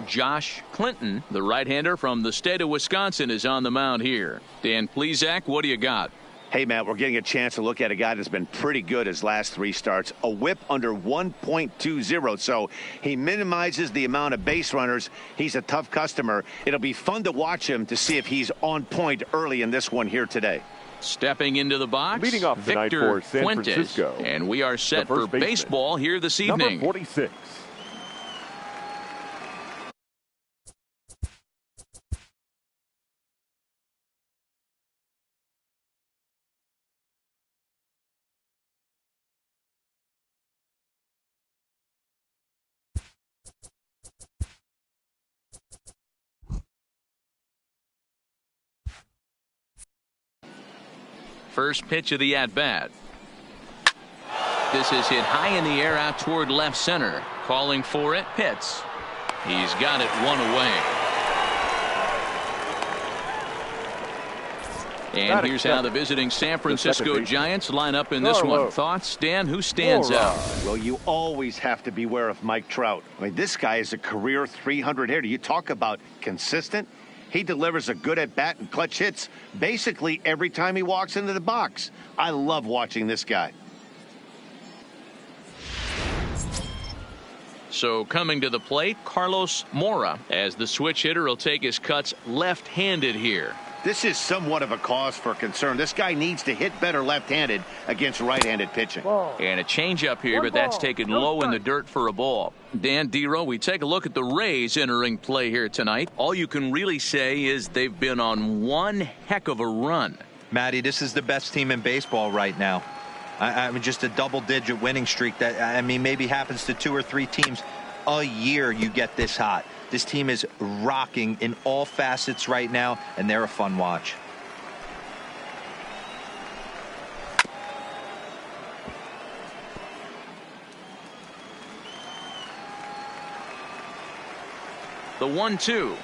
Josh Clinton, the right-hander from the state of Wisconsin, is on the mound here. Dan Plesac, what do you got? Hey, Matt, we're getting a chance to look at a guy that's been pretty good his last 3 starts. A whip under 1.20, so he minimizes the amount of base runners. He's a tough customer. It'll be fun to watch him to see if he's on point early in this one here today. Stepping into the box, leading off Victor for San Fuentes. Francisco, and we are set for baseball here this evening. Number 46. First pitch of the at-bat. This is hit high in the air out toward left center. Calling for it, Pitts. He's got it 1 away. And here's how the visiting San Francisco Giants line up in this one. Thoughts, Dan? Who stands out? Well, you always have to beware of Mike Trout. I mean, this guy is a career 300 hitter. You talk about consistent. He delivers a good at-bat and clutch hits basically every time he walks into the box. I love watching this guy. So coming to the plate, Carlos Mora, as the switch hitter will take his cuts left-handed here. This is somewhat of a cause for concern. This guy needs to hit better left-handed against right-handed pitching. And a changeup here, but that's taken low in the dirt for a ball. Dan Dero, we take a look at the Rays entering play here tonight. All you can really say is they've been on one heck of a run. Matty, this is the best team in baseball right now. I mean, just a double-digit winning streak that, I mean, maybe happens to 2 or 3 teams a year you get this hot. This team is rocking in all facets right now, and they're a fun watch. The 1-2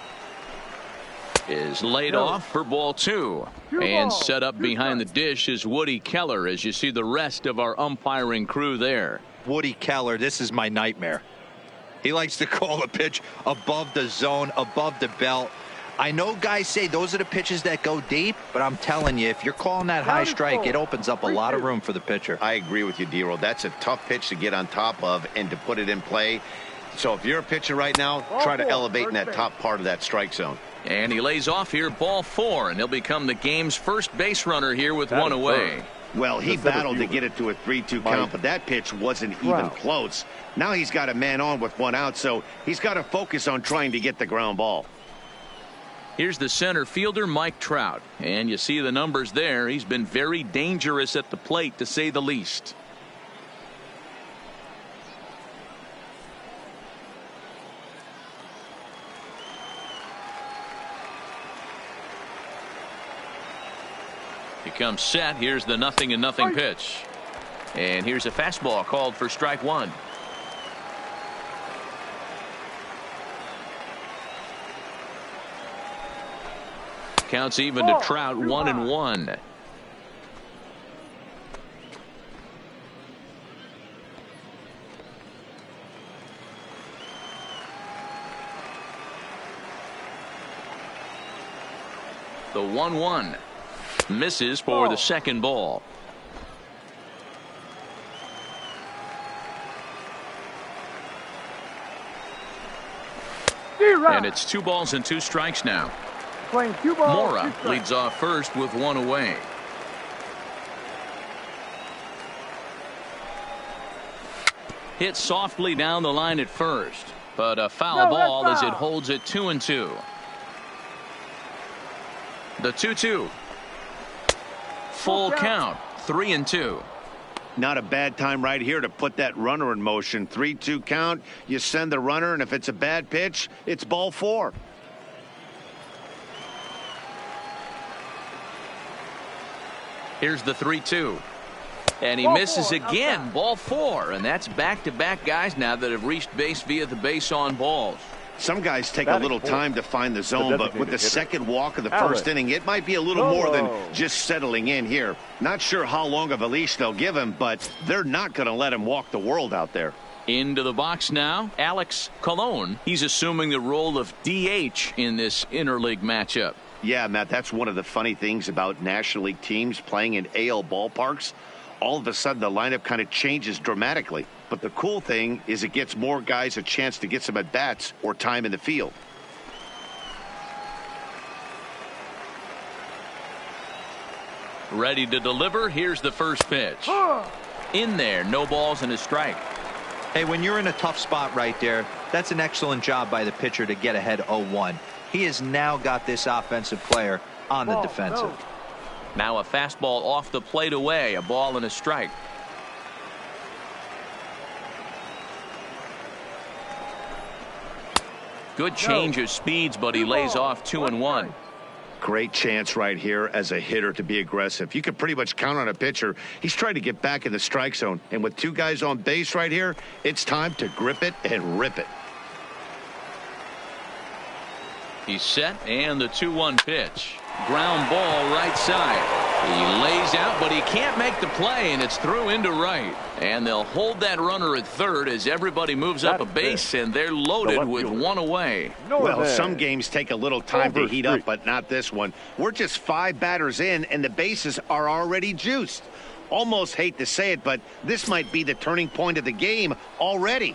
is laid off for ball 2. And set up behind the dish is Woody Keller, as you see the rest of our umpiring crew there. Woody Keller, this is my nightmare. He likes to call a pitch above the zone, above the belt. I know guys say those are the pitches that go deep, but I'm telling you, if you're calling that high strike, it opens up a lot of room for the pitcher. I agree with you, Dero. That's a tough pitch to get on top of and to put it in play. So if you're a pitcher right now, try to elevate in that top part of that strike zone. And he lays off here, ball 4, and he'll become the game's first base runner here with 1 away. Well, he battled to get it to a 3-2 count, but that pitch wasn't even close. Now he's got a man on with 1 out, so he's got to focus on trying to get the ground ball. Here's the center fielder, Mike Trout. And you see the numbers there. He's been very dangerous at the plate, to say the least. He comes set. Here's the 0-0 pitch. And here's a fastball called for strike 1. Counts even to Trout, 1-1. The 1-1 misses for the second ball. And it's 2 balls and 2 strikes now. Mora leads off first with 1 away. Hit softly down the line at first, but a foul ball as it holds it 2-2. The 2-2. Full count, 3-2. Not a bad time right here to put that runner in motion. 3-2 count. You send the runner, and if it's a bad pitch, it's ball 4. Here's the 3-2. And he misses again. Ball 4. And that's back-to-back guys now that have reached base via the base on balls. Some guys take a little time to find the zone, but with the second walk of the first inning, it might be a little more than just settling in here. Not sure how long of a leash they'll give him, but they're not going to let him walk the world out there. Into the box now, Alex Colon. He's assuming the role of DH in this interleague matchup. Yeah, Matt, that's one of the funny things about National League teams playing in AL ballparks. All of a sudden, the lineup kind of changes dramatically. But the cool thing is it gets more guys a chance to get some at-bats or time in the field. Ready to deliver. Here's the first pitch. In there, no balls and a strike. Hey, when you're in a tough spot right there, that's an excellent job by the pitcher to get ahead 0-1. He has now got this offensive player on the defensive. Now a fastball off the plate away, a ball and a strike. Good change of speeds, but he lays off 2-1. Great chance right here as a hitter to be aggressive. You can pretty much count on a pitcher. He's trying to get back in the strike zone. And with two guys on base right here, it's time to grip it and rip it. He's set, and the 2-1 pitch. Ground ball right side. He lays out, but he can't make the play, and it's through into right. And they'll hold that runner at third as everybody moves up a base, and they're loaded with one away. Well, some games take a little time to heat up, but not this one. We're just 5 batters in, and the bases are already juiced. Almost hate to say it, but this might be the turning point of the game already.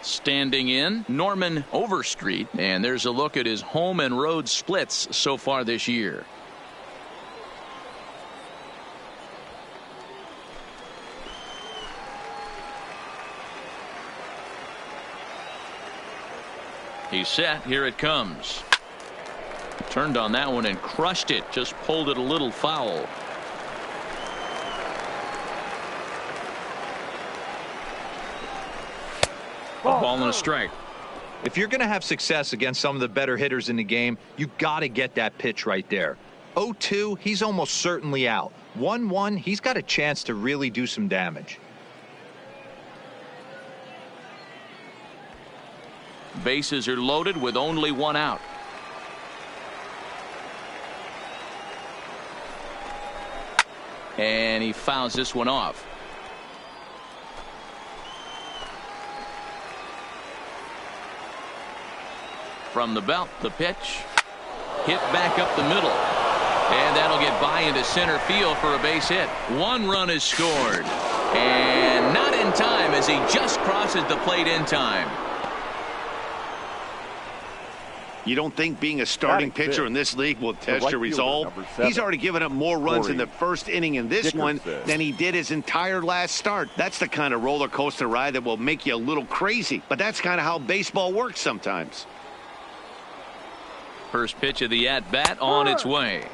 Standing in, Norman Overstreet, and there's a look at his home and road splits so far this year. He's set. Here it comes. Turned on that one and crushed it. Just pulled it a little foul. A ball and a strike. If you're going to have success against some of the better hitters in the game, you got to get that pitch right there. 0-2, he's almost certainly out. 1-1, he's got a chance to really do some damage. Bases are loaded with only one out. And he fouls this one off. From the belt, the pitch. Hit back up the middle. And that'll get by into center field for a base hit. 1 run is scored. And not in time as he just crosses the plate in time. You don't think being a starting pitcher in this league will test your resolve? He's already given up more runs in the first inning in this one than he did his entire last start. That's the kind of roller coaster ride that will make you a little crazy. But that's kind of how baseball works sometimes. First pitch of the at-bat on its way.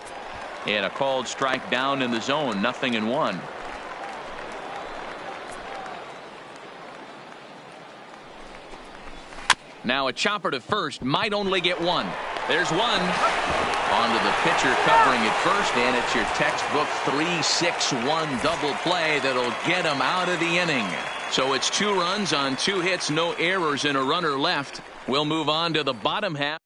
And a called strike down in the zone. 0-1. Now a chopper to first. Might only get one. There's one. Onto the pitcher covering at first. And it's your textbook 3-6-1 double play that'll get him out of the inning. So it's 2 runs on 2 hits. No errors and a runner left. We'll move on to the bottom half.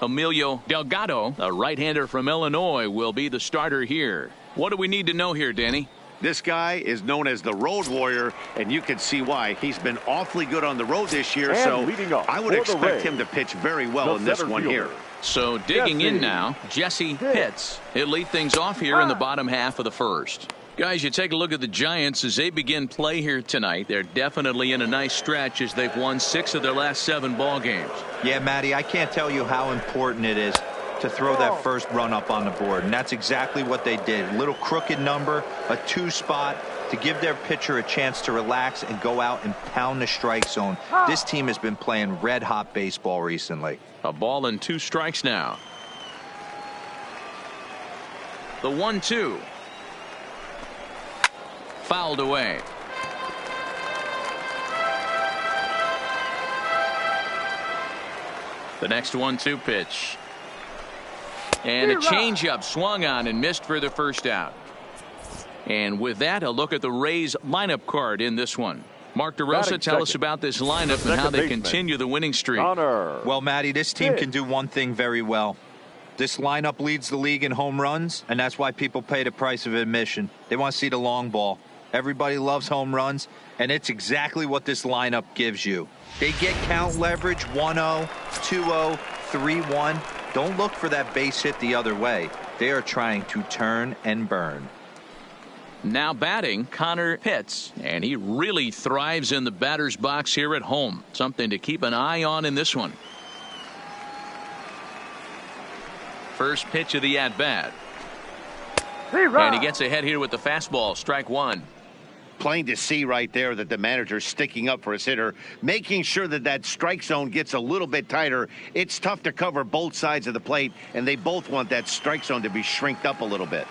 Emilio Delgado, a right-hander from Illinois, will be the starter here. What do we need to know here, Danny? This guy is known as the Road Warrior, and you can see why. He's been awfully good on the road this year, so I would expect him to pitch very well in this one here. So digging in now, Jesse Pitts. He'll lead things off here in the bottom half of the first. Guys, you take a look at the Giants as they begin play here tonight. They're definitely in a nice stretch as they've won 6 of their last 7 ball games. Yeah, Matty, I can't tell you how important it is to throw that first run up on the board, and that's exactly what they did. A little crooked number, a 2 spot to give their pitcher a chance to relax and go out and pound the strike zone. This team has been playing red-hot baseball recently. A ball and 2 strikes now. The 1-2. Fouled away. The next 1-2 pitch. And a changeup swung on and missed for the first out. And with that, a look at the Rays lineup card in this one. Mark DeRosa, tell us about this lineup and how they continue the winning streak. Well, Matty, this team can do one thing very well. This lineup leads the league in home runs, and that's why people pay the price of admission. They want to see the long ball. Everybody loves home runs, and it's exactly what this lineup gives you. They get count leverage 1-0, 2-0, 3-1. Don't look for that base hit the other way. They are trying to turn and burn. Now batting, Connor Pitts, and he really thrives in the batter's box here at home. Something to keep an eye on in this one. First pitch of the at-bat. And he gets ahead here with the fastball, strike one. Plain to see right there that the manager's sticking up for his hitter, making sure that that strike zone gets a little bit tighter. It's tough to cover both sides of the plate, and they both want that strike zone to be shrinked up a little bit.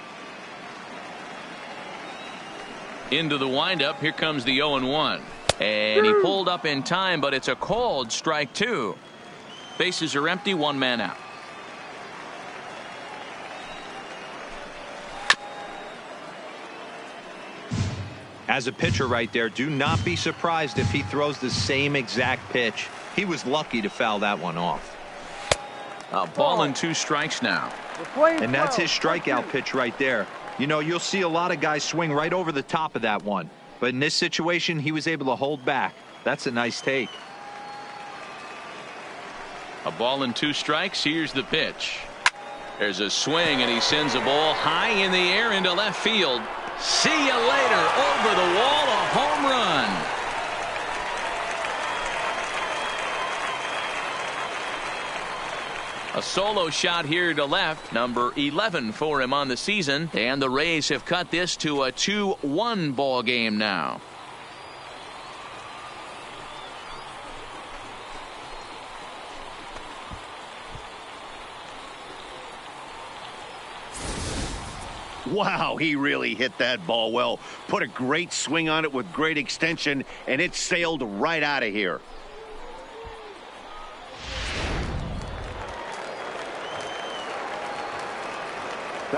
Into the windup, here comes the 0-1. And he pulled up in time, but it's a called strike two. Bases are empty, one man out. As a pitcher right there, do not be surprised if he throws the same exact pitch. He was lucky to foul that one off. A ball and two strikes now. And that's his strikeout pitch right there. You know, you'll see a lot of guys swing right over the top of that one. But in this situation, he was able to hold back. That's a nice take. A ball and two strikes. Here's the pitch. There's a swing, and he sends a ball high in the air into left field. See you later. Over the wall, a home run. A solo shot here to left, number 11 for him on the season, and the Rays have cut this to a 2-1 ball game now. Wow, he really hit that ball well. Put a great swing on it with great extension, and it sailed right out of here.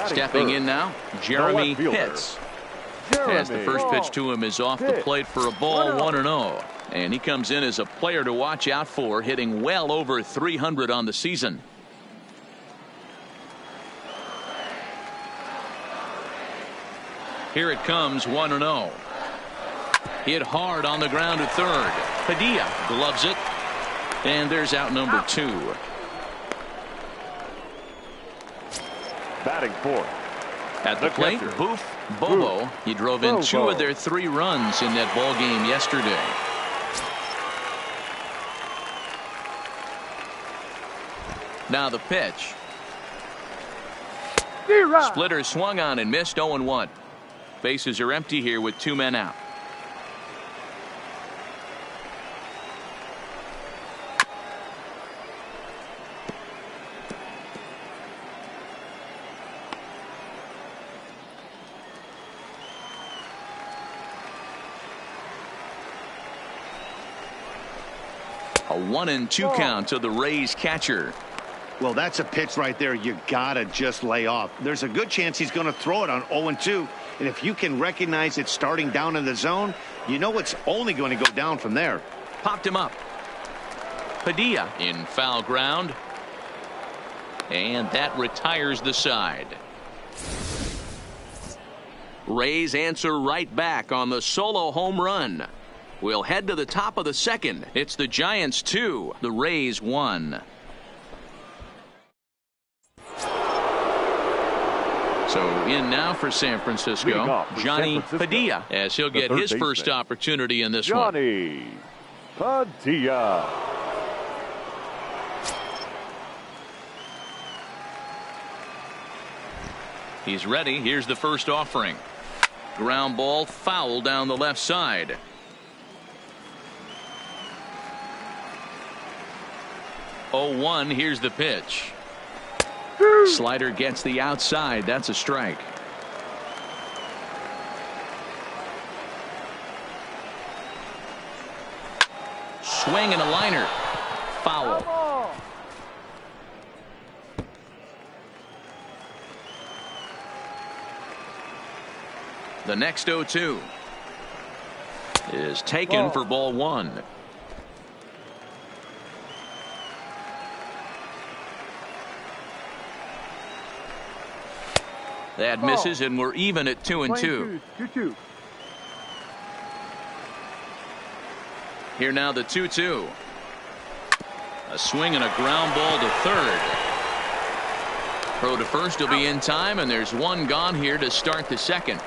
Stepping in now, Jeremy Pitts. As the first pitch to him is off the plate for a ball, 1-0. And he comes in as a player to watch out for, hitting well over 300 on the season. Here it comes, 1-0. Hit hard on the ground to third. Padilla gloves it. And there's out number two. Batting fourth. At the plate, Boof Bobo. He drove in two of their 3 runs in that ball game yesterday. Now the pitch. Splitter swung on and missed, 0-1. Bases are empty here with 2 men out. A 1-2 count to the Rays catcher. Well, that's a pitch right there you gotta just lay off. There's a good chance he's going to throw it on 0-2, and if you can recognize it starting down in the zone, you know it's only going to go down from there. Popped him up. Padilla in foul ground, and that retires the side. Rays answer right back on the solo home run. We'll head to the top of the second. It's the Giants 2, the Rays 1. So in now for San Francisco, Johnny Padilla, as he'll get his first opportunity in this one. Johnny Padilla. He's ready. Here's the first offering. Ground ball foul down the left side. Oh, 1. Here's the pitch. Slider gets the outside. That's a strike. Swing and a liner. Foul. The next 0-2 is taken for ball 1. That misses, and we're even at 2-2. Here now the 2-2. A swing and a ground ball to third. Throw to first will be in time, and there's one gone here to start the second.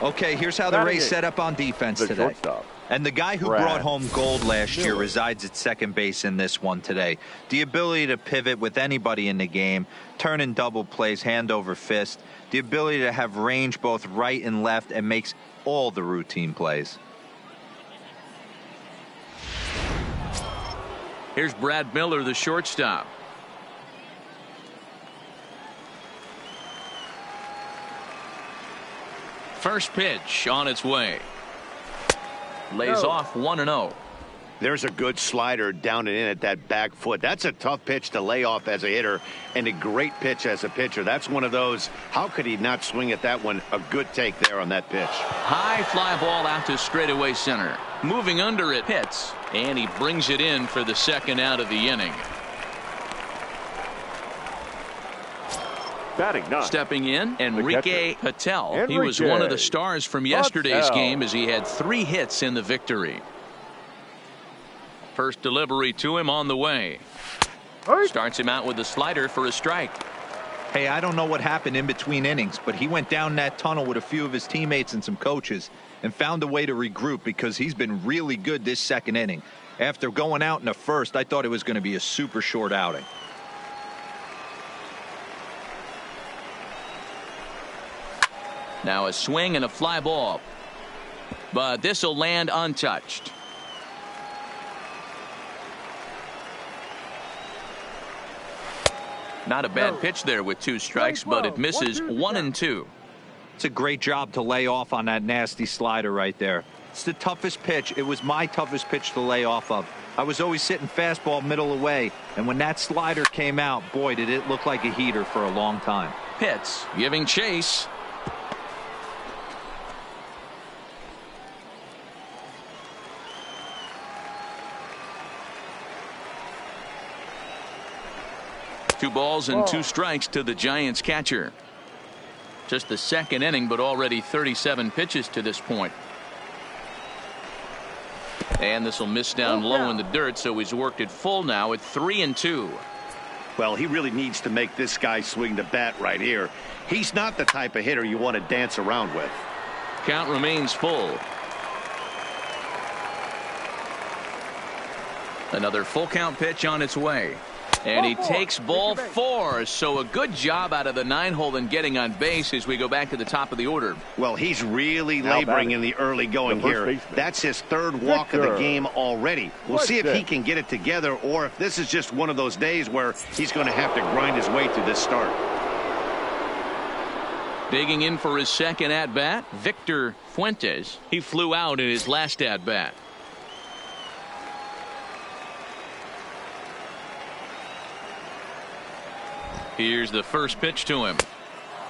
Okay, here's how the Rays set up on defense today. Shortstop. And the guy who brought home gold last year resides at second base in this one today. The ability to pivot with anybody in the game, turn in double plays, hand over fist. The ability to have range both right and left, and makes all the routine plays. Here's Brad Miller, the shortstop. First pitch on its way. Lays off 1-0. There's a good slider down and in at that back foot. That's a tough pitch to lay off as a hitter, and a great pitch as a pitcher. That's one of those, how could he not swing at that one? A good take there on that pitch. High fly ball out to straightaway center. Moving under it, hits, and he brings it in for the second out of the inning. Batting ninth. Stepping in, Enrique Patel. He was Enrique one of the stars from yesterday's Patel. game as he had 3 hits in the victory. First delivery to him on the way. Starts him out with a slider for a strike. Hey, I don't know what happened in between innings, but he went down that tunnel with a few of his teammates and some coaches and found a way to regroup, because he's been really good this second inning. After going out in the first, I thought it was going to be a super short outing. Now a swing and a fly ball, but this will land untouched. Not a bad pitch there with 2 strikes, but it misses 1-2. It's a great job to lay off on that nasty slider right there. It's the toughest pitch. It was my toughest pitch to lay off of. I was always sitting fastball middle away, and when that slider came out, boy, did it look like a heater for a long time. Pitts giving chase. Two balls and 2 strikes to the Giants catcher. Just the second inning, but already 37 pitches to this point. And this will miss down low in the dirt, so he's worked it full now at 3-2. Well, he really needs to make this guy swing the bat right here. He's not the type of hitter you want to dance around with. Count remains full. Another full count pitch on its way. And he takes ball 4. So a good job out of the 9-hole in getting on base as we go back to the top of the order. Well, he's really laboring in the early going here. baseman. That's his 3rd walk of the game already. We'll see if he can get it together, or if this is just one of those days where he's going to have to grind his way through this start. Digging in for his second at-bat, Victor Fuentes. He flew out in his last at-bat. Here's the first pitch to him.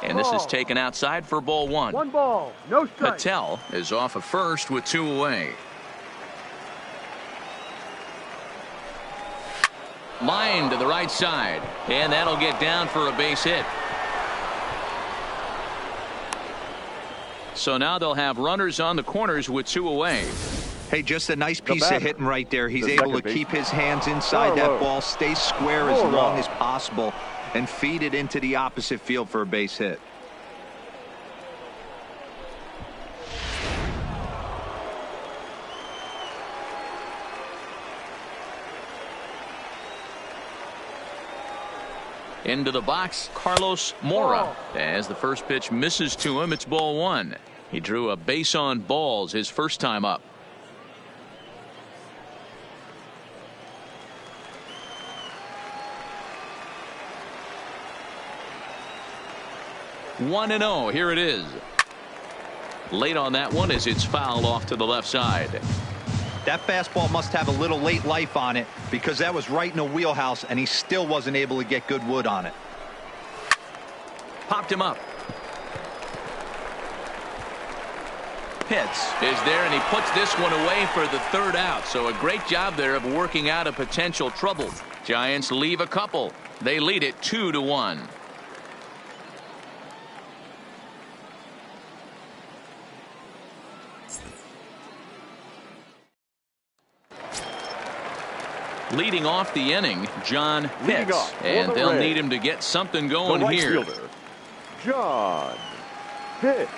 And this is taken outside for ball 1. 1 ball, no strike. Patel is off of first with 2 away. Line to the right side. And that'll get down for a base hit. So now they'll have runners on the corners with 2 away. Hey, just a nice piece of hitting right there. He's The able to second keep baseman. his hands inside that Carlos. ball, stay square as long Carlos. as possible, and feed it into the opposite field for a base hit. Into the box, Carlos Mora. As the first pitch misses to him, it's ball 1. He drew a base on balls his first time up. One and 0. Here it is. Late on that one as it's fouled off to the left side. That fastball must have a little late life on it, because that was right in the wheelhouse, and he still wasn't able to get good wood on it. Popped him up. Pitts is there, and he puts this one away for the 3rd out. So a great job there of working out a potential trouble. Giants leave a couple. They lead it 2-1. Leading off the inning, John Leading Pitts. off for And the they'll Rays, need him to get something the going right here. fielder, John Pitts.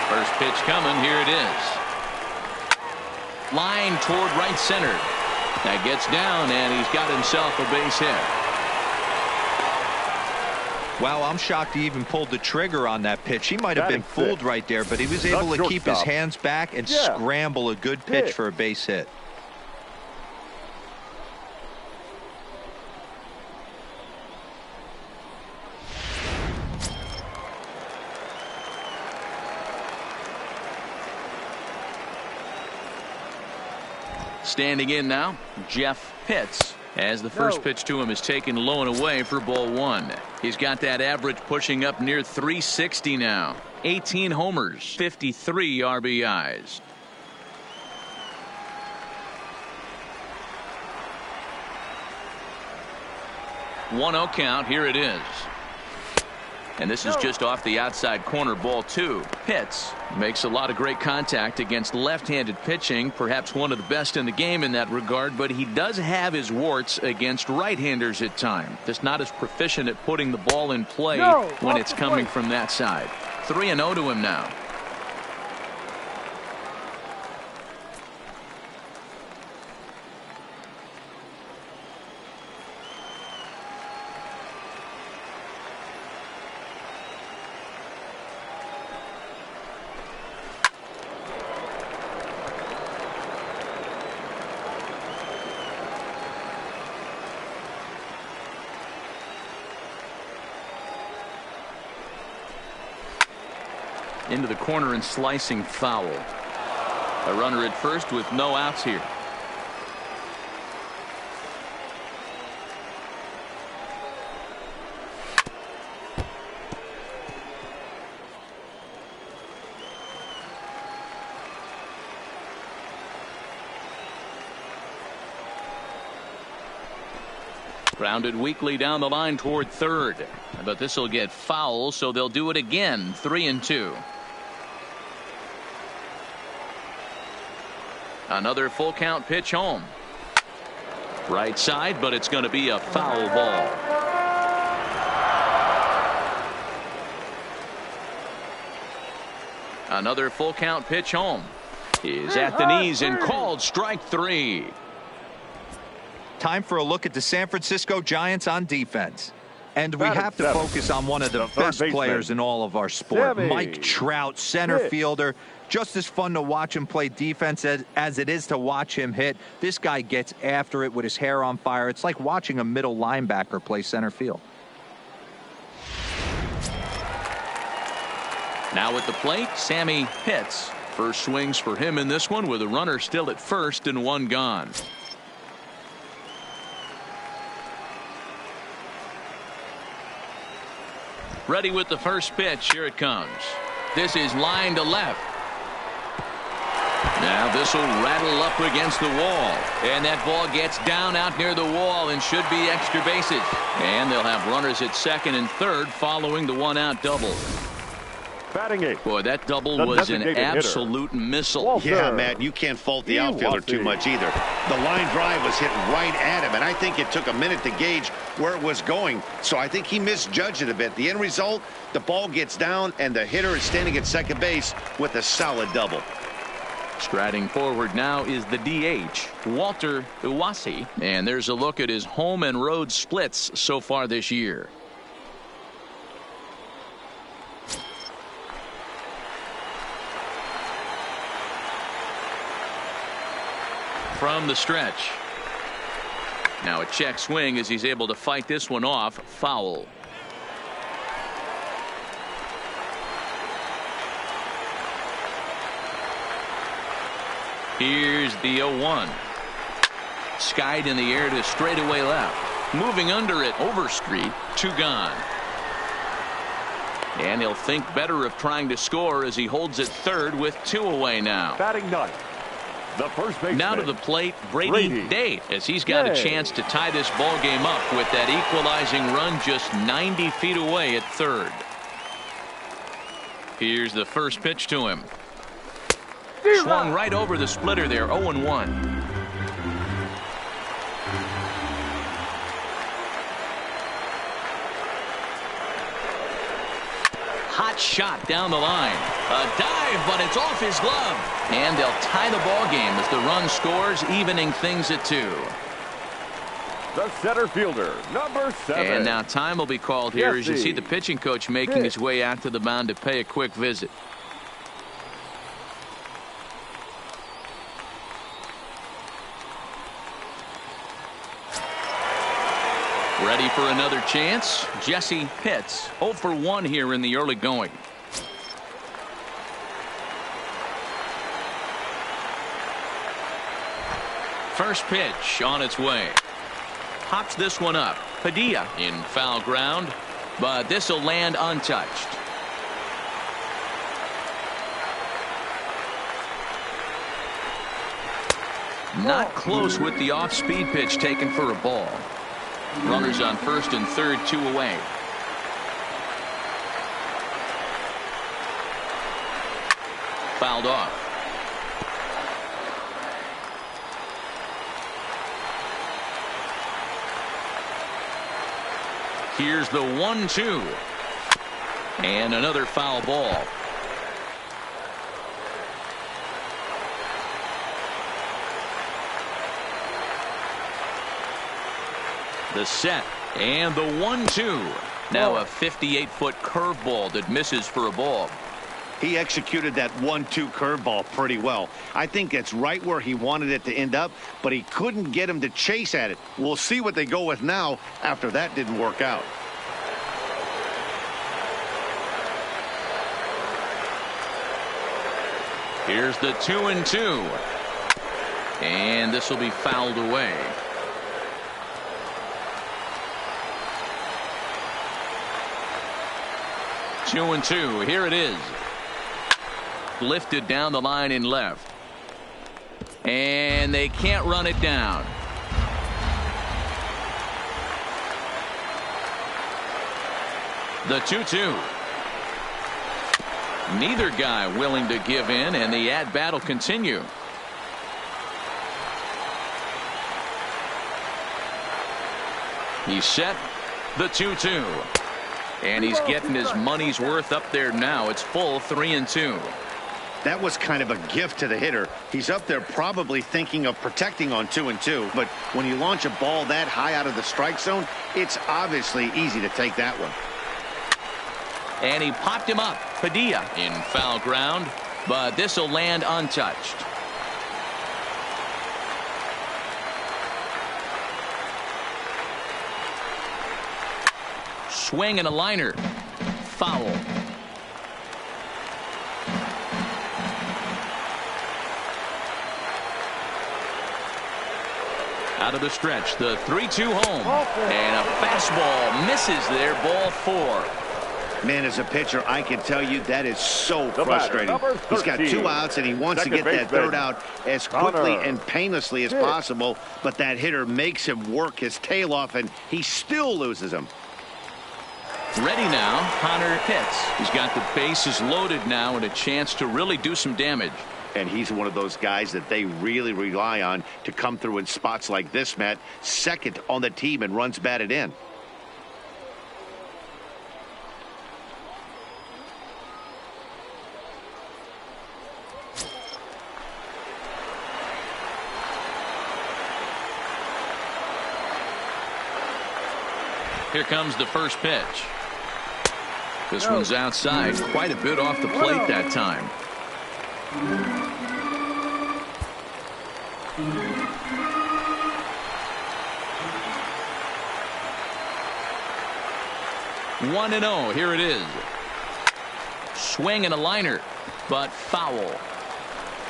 First pitch coming. Here it is. Line toward right center. That gets down, and he's got himself a base hit. Wow, I'm shocked he even pulled the trigger on that pitch. He might have been fooled right there, but he was able to keep his hands back and scramble a good pitch for a base hit. Standing in now, Jeff Pitts, as the first pitch to him is taken low and away for ball one. He's got that average pushing up near 360 now. 18 homers, 53 RBIs. 1-0 count. Here it is. And this is just off the outside corner, ball two. Pitts makes a lot of great contact against left-handed pitching, perhaps one of the best in the game in that regard, but he does have his warts against right-handers at times. Just not as proficient at putting the ball in play when it's coming from that side. 3-0 to him now. Into the corner and slicing foul. A runner at first with no outs here. Grounded weakly down the line toward third, but this will get foul, so they'll do it again. 3-2. Another full count pitch home. Right side, but it's going to be a foul ball. Another full count pitch home. Is at the knees and called strike three. Time for a look at the San Francisco Giants on defense. And we have to focus on one of the best players in all of our sport. Mike Trout, center fielder. Just as fun to watch him play defense as it is to watch him hit. This guy gets after it with his hair on fire. It's like watching a middle linebacker play center field. Now at the plate, Sammy Pitts. First swings for him in this one with a runner still at first and one gone. Ready with the first pitch. Here it comes. This is line to left. Now this will rattle up against the wall. And that ball gets down out near the wall and should be extra bases. And they'll have runners at second and third following the one-out double. Batting eighth. Boy, that double was an absolute missile. Yeah, Matt, you can't fault the outfielder too much either. The line drive was hit right at him, and I think it took a minute to gauge where it was going. So I think he misjudged it a bit. The end result, the ball gets down, and the hitter is standing at second base with a solid double. Striding forward now is the DH, Walter Iwasi. And there's a look at his home and road splits so far this year. From the stretch. Now a check swing as he's able to fight this one off. Foul. Here's the 0-1. Skied in the air to straightaway left. Moving under it, Overstreet, 2 gone. And he'll think better of trying to score as he holds it third with 2 away now. Batting ninth. The first baseman. Now to the plate, Brady Day, as he's got a chance to tie this ball game up with that equalizing run just 90 feet away at third. Here's the first pitch to him. Swung right over the splitter there, 0-1. Hot shot down the line. A dive, but it's off his glove. And they'll tie the ball game as the run scores, evening things at 2. The center fielder, number 7. And now time will be called here as you see the pitching coach making his way out to the mound to pay a quick visit. Ready for another chance? Jesse Pitts, 0 for 1 here in the early going. First pitch on its way. Pops this one up. Padilla in foul ground, but this will land untouched. Not close with the off-speed pitch taken for a ball. Runners on first and third, 2 away. Fouled off. Here's the 1-2. And another foul ball. The set and the 1-2. Now a 58-foot curveball that misses for a ball. He executed that 1-2 curveball pretty well. I think it's right where he wanted it to end up, but he couldn't get him to chase at it. We'll see what they go with now after that didn't work out. Here's the 2-2. And this will be fouled away. Two and 2. Here it is. Lifted down the line in left. And they can't run it down. The 2-2. Neither guy willing to give in, and the at-bat will continue. He's set. The 2-2. And he's getting his money's worth up there now. It's full 3-2. That was kind of a gift to the hitter. He's up there probably thinking of protecting on 2-2. But when you launch a ball that high out of the strike zone, it's obviously easy to take that one. And he popped him up. Padilla in foul ground, but this will land untouched. Swing and a liner. Foul. Out of the stretch, the 3-2 home. And a fastball misses there, ball 4. Man, as a pitcher, I can tell you that is so frustrating. He's got 2 outs, and he wants to get that third out as quickly and painlessly as possible, but that hitter makes him work his tail off, and he still loses him. Ready now, Connor Pitts. He's got the bases loaded now and a chance to really do some damage. And he's one of those guys that they really rely on to come through in spots like this, Matt. Second on the team and runs batted in. Here comes the first pitch. This one's outside, quite a bit off the plate that time. One and 0. Here it is. Swing and a liner, but foul.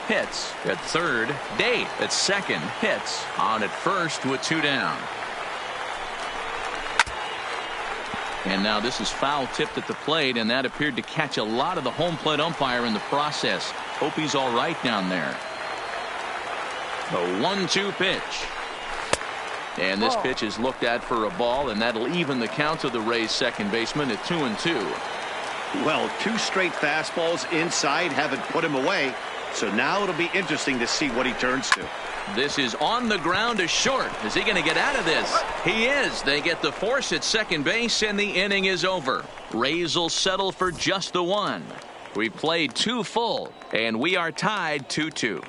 Pitts at third. Date at second. Pitts on at first with 2 down. And now this is foul tipped at the plate, and that appeared to catch a lot of the home plate umpire in the process. Hope he's all right down there. The 1-2 pitch. And this pitch is looked at for a ball, and that'll even the count of the Rays second baseman at 2-2. Well, 2 straight fastballs inside haven't put him away, so now it'll be interesting to see what he turns to. This is on the ground to short. Is he going to get out of this? He is. They get the force at second base, and the inning is over. Rays will settle for just the one. We played 2 full, and we are tied 2-2.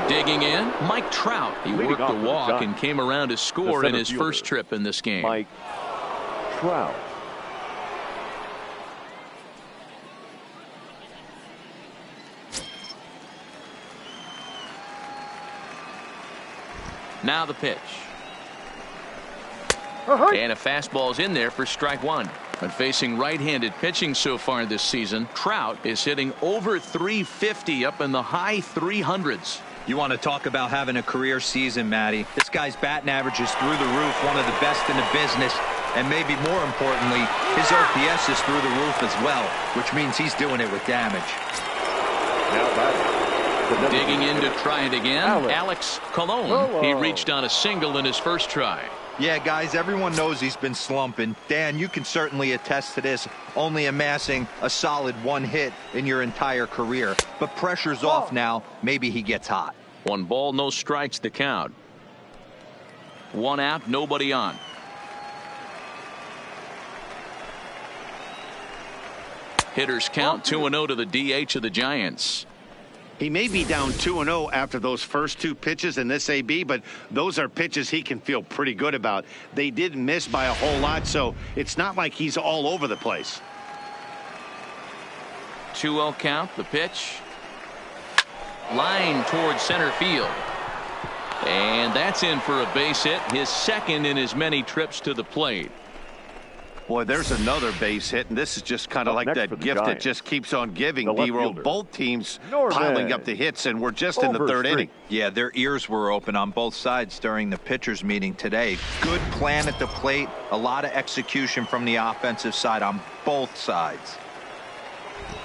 Digging in, Mike Trout. He worked the walk and came around to score in his first trip in this game. Mike Trout. Now the pitch. And a fastball's in there for strike one. When facing right-handed pitching so far this season, Trout is hitting over 350 up in the high 300s. You want to talk about having a career season, Matty. This guy's batting average is through the roof, one of the best in the business. And maybe more importantly, his OPS is through the roof as well, which means he's doing it with damage. Digging in to try it again, Alex Colon. He reached on a single in his first try. Yeah, guys, everyone knows he's been slumping. Dan, you can certainly attest to this, only amassing a solid 1 hit in your entire career. But pressure's off now. Maybe he gets hot. 1 ball, no strikes the count. 1 out, nobody on. Hitters count 2-0 to the DH of the Giants. He may be down 2-0 after those first 2 pitches in this AB, but those are pitches he can feel pretty good about. They did miss by a whole lot, so it's not like he's all over the place. 2-0 count, the pitch. Line towards center field. And that's in for a base hit, his second in as many trips to the plate. Boy, there's another base hit, and this is just kind of like that gift that just keeps on giving. D-Roll, both teams piling up the hits, and we're just in the 3rd inning. Yeah, their ears were open on both sides during the pitchers meeting today. Good plan at the plate, a lot of execution from the offensive side on both sides.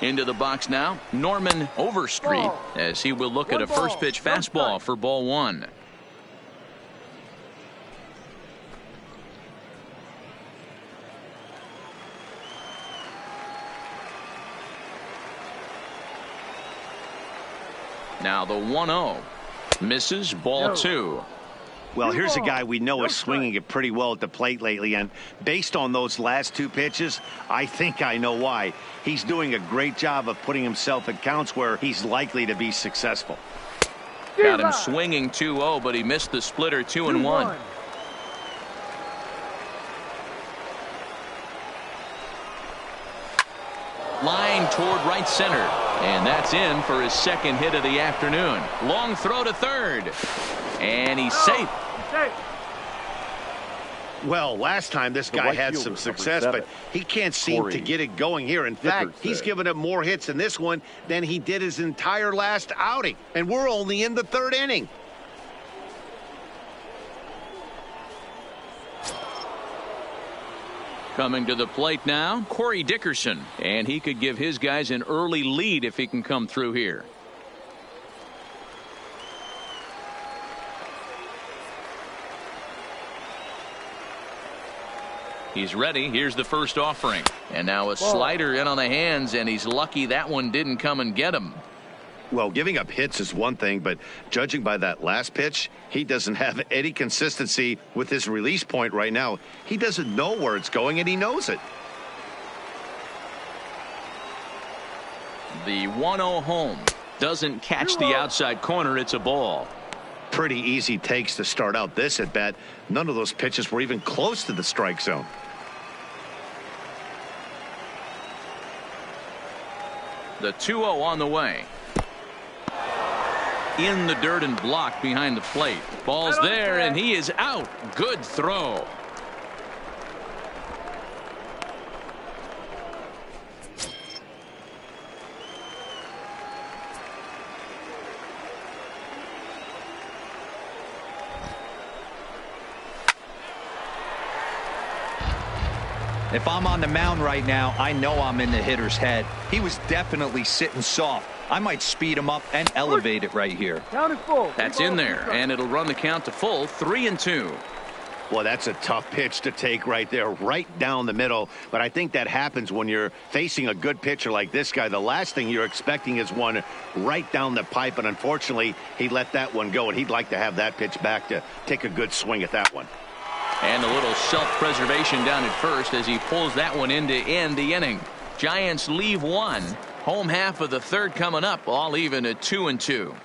Into the box now, Norman Overstreet, as he will look at a first pitch fastball for ball 1. Now the 1-0 misses, ball 2. Well, here's a guy we know is swinging it pretty well at the plate lately, and based on those last 2 pitches, I think I know why. He's doing a great job of putting himself at counts where he's likely to be successful. Got him swinging 2-0, but he missed the splitter 2-1. Line toward right center, and that's in for his second hit of the afternoon. Long throw to third, and he's safe. Well, last time this guy had some success, but he can't seem to get it going here. In fact, he's given up more hits in this one than he did his entire last outing, and we're only in the 3rd inning. Coming to the plate now, Corey Dickerson, and he could give his guys an early lead if he can come through here. He's ready. Here's the first offering. And now a slider in on the hands, and he's lucky that one didn't come and get him. Well, giving up hits is one thing, but judging by that last pitch, he doesn't have any consistency with his release point right now. He doesn't know where it's going, and he knows it. The 1-0 home doesn't catch the outside corner. It's a ball. Pretty easy takes to start out this at bat. None of those pitches were even close to the strike zone. The 2-0 on the way. In the dirt and blocked behind the plate. Ball's there, and he is out. Good throw. If I'm on the mound right now, I know I'm in the hitter's head. He was definitely sitting soft. I might speed him up and elevate it right here. That's in there, and it'll run the count to full, 3-2. Well, that's a tough pitch to take right there, right down the middle. But I think that happens when you're facing a good pitcher like this guy. The last thing you're expecting is one right down the pipe. And unfortunately, he let that one go. And he'd like to have that pitch back to take a good swing at that one. And a little self-preservation down at first as he pulls that one in to end the inning. Giants leave one. Home half of the third coming up, all even at 2-2.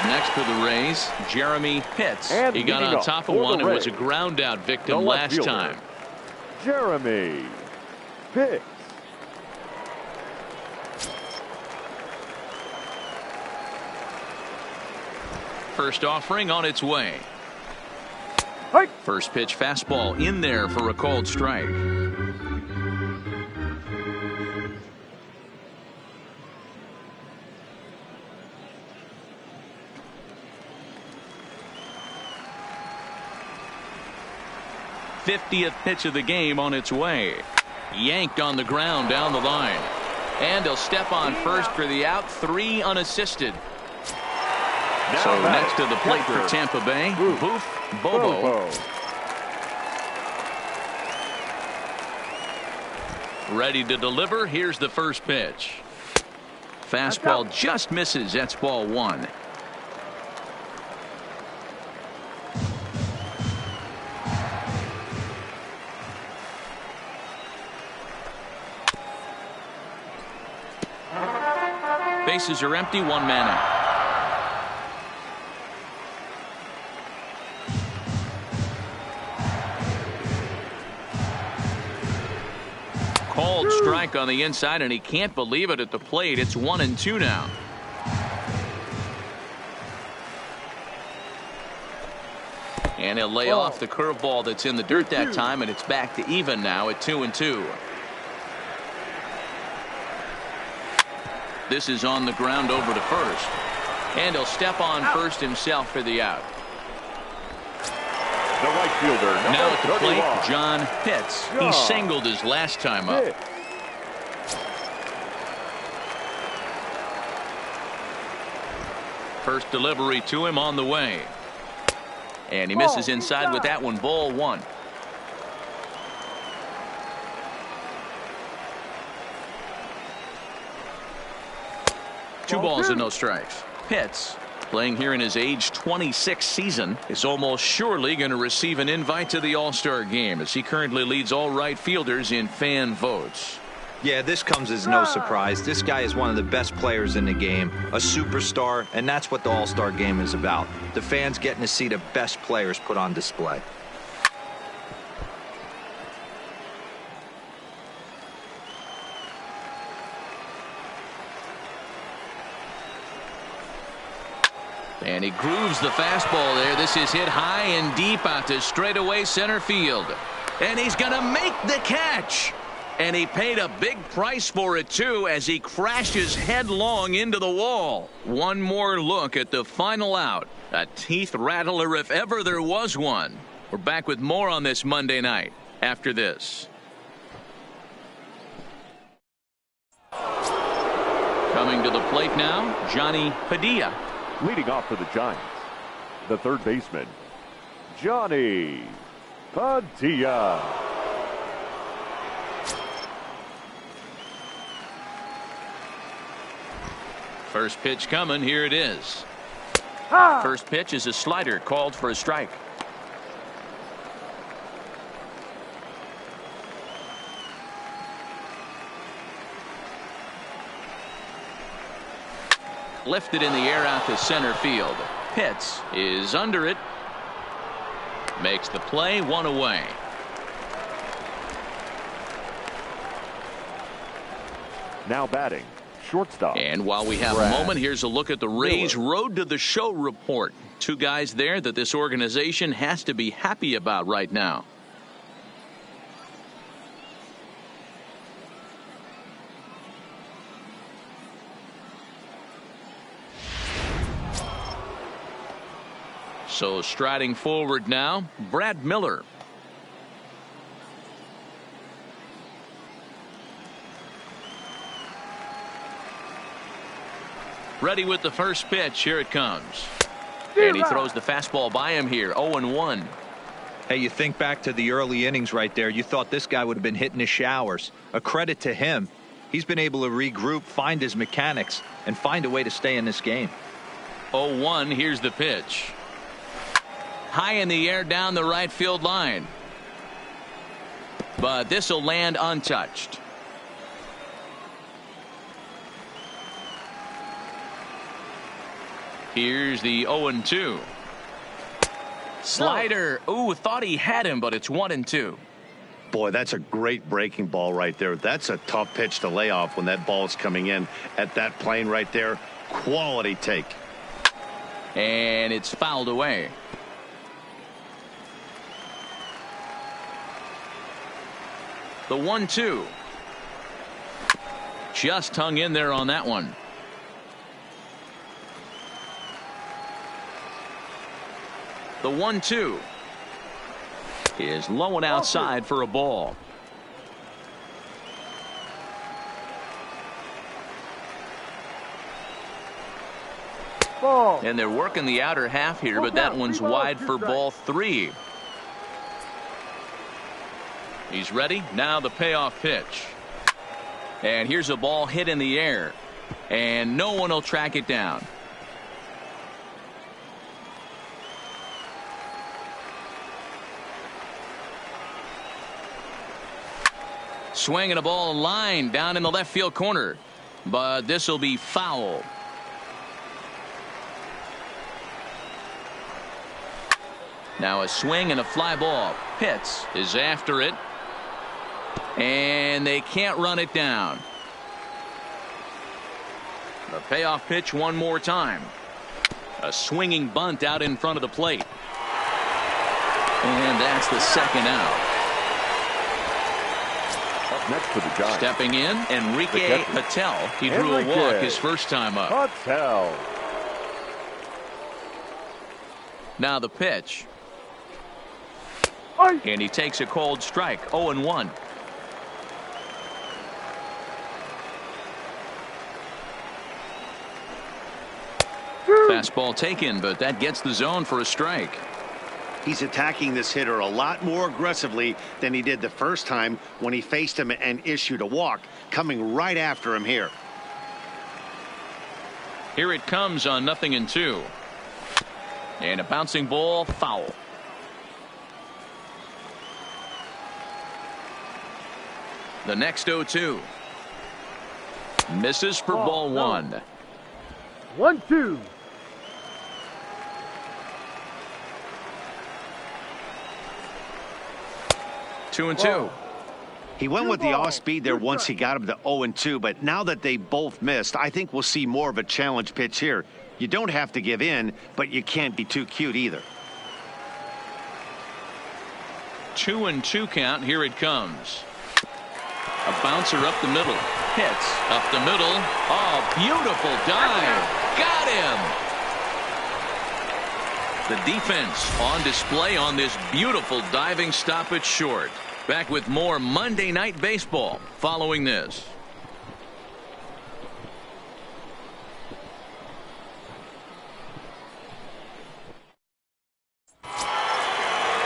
Next for the Rays, Jeremy Pitts. And he got on top of one and was a ground out victim last time. Jeremy Pitts. First offering on its way. First pitch fastball in there for a called strike. '50th pitch of the game on its way. Yanked on the ground down the line. And he'll step on first for the out. 3 unassisted. So next to the plate for Tampa Bay, Boof Bobo. Ready to deliver. Here's the first pitch. Fastball just misses. That's ball 1. Bases are empty. 1 man out. Called strike on the inside, and he can't believe it at the plate. It's 1-2 now. And he'll lay off the curveball that's in the dirt that time, and it's back to even now at 2-2. This is on the ground over to first. And he'll step on first himself for the out. The right fielder. Now at the plate, John Pitts. He singled his last time up. First delivery to him on the way. And he misses inside with that one. Ball 1. Two balls and no strikes. Pitts, playing here in his age 26 season, is almost surely going to receive an invite to the All-Star game as he currently leads all right fielders in fan votes. Yeah, this comes as no surprise. This guy is one of the best players in the game, a superstar, and that's what the All-Star game is about. The fans getting to see the best players put on display. And he grooves the fastball there. This is hit high and deep out to straightaway center field. And he's going to make the catch. And he paid a big price for it, too, as he crashes headlong into the wall. One more look at the final out. A teeth rattler if ever there was one. We're back with more on this Monday night after this. Coming to the plate now, Johnny Padilla. Leading off for the Giants, the third baseman, Johnny Padilla. First pitch coming. Here it is. First pitch is a slider called for a strike. Lifted in the air out to center field. Pitts is under it. Makes the play. 1 away. Now batting, shortstop. And while we have a moment, here's a look at the Rays Road to the Show report. 2 guys there that this organization has to be happy about right now. So striding forward now, Brad Miller. Ready with the first pitch. Here it comes. And he throws the fastball by him here. 0-1. Hey, you think back to the early innings right there. You thought this guy would have been hitting his showers. A credit to him. He's been able to regroup, find his mechanics, and find a way to stay in this game. 0-1. Here's the pitch. High in the air down the right field line. But this will land untouched. Here's the 0-2. Slider. Ooh, thought he had him, but it's 1-2. Boy, that's a great breaking ball right there. That's a tough pitch to lay off when that ball is coming in at that plane right there. Quality take. And it's fouled away. The 1-2. Just hung in there on that one. The 1-2 is low and outside for a ball. Ball. And they're working the outer half here, but that one's wide for ball 3. He's ready. Now the payoff pitch. And here's a ball hit in the air. And no one will track it down. Swinging a ball line down in the left field corner. But this will be foul. Now a swing and a fly ball. Pitts is after it. And they can't run it down. The payoff pitch one more time. A swinging bunt out in front of the plate. And that's the second out. Up next for the Giants. Stepping in, Enrique Patel. He drew a walk his first time up. Patel. Now the pitch. And he takes a cold strike. 0-1. Fastball taken, but that gets the zone for a strike. He's attacking this hitter a lot more aggressively than he did the first time when he faced him and issued a walk, coming right after him here. Here it comes on 0-2. And a bouncing ball, foul. The next 0-2. Misses for ball 1. 1-2. 2-2. He went with the off speed there once he got him to 0-2, but now that they both missed, I think we'll see more of a challenge pitch here. You don't have to give in, but you can't be too cute either. 2-2 count. Here it comes. A bouncer up the middle. Hits up the middle. Oh, beautiful dive. Got him. The defense on display on this beautiful diving stop at short. Back with more Monday Night Baseball following this.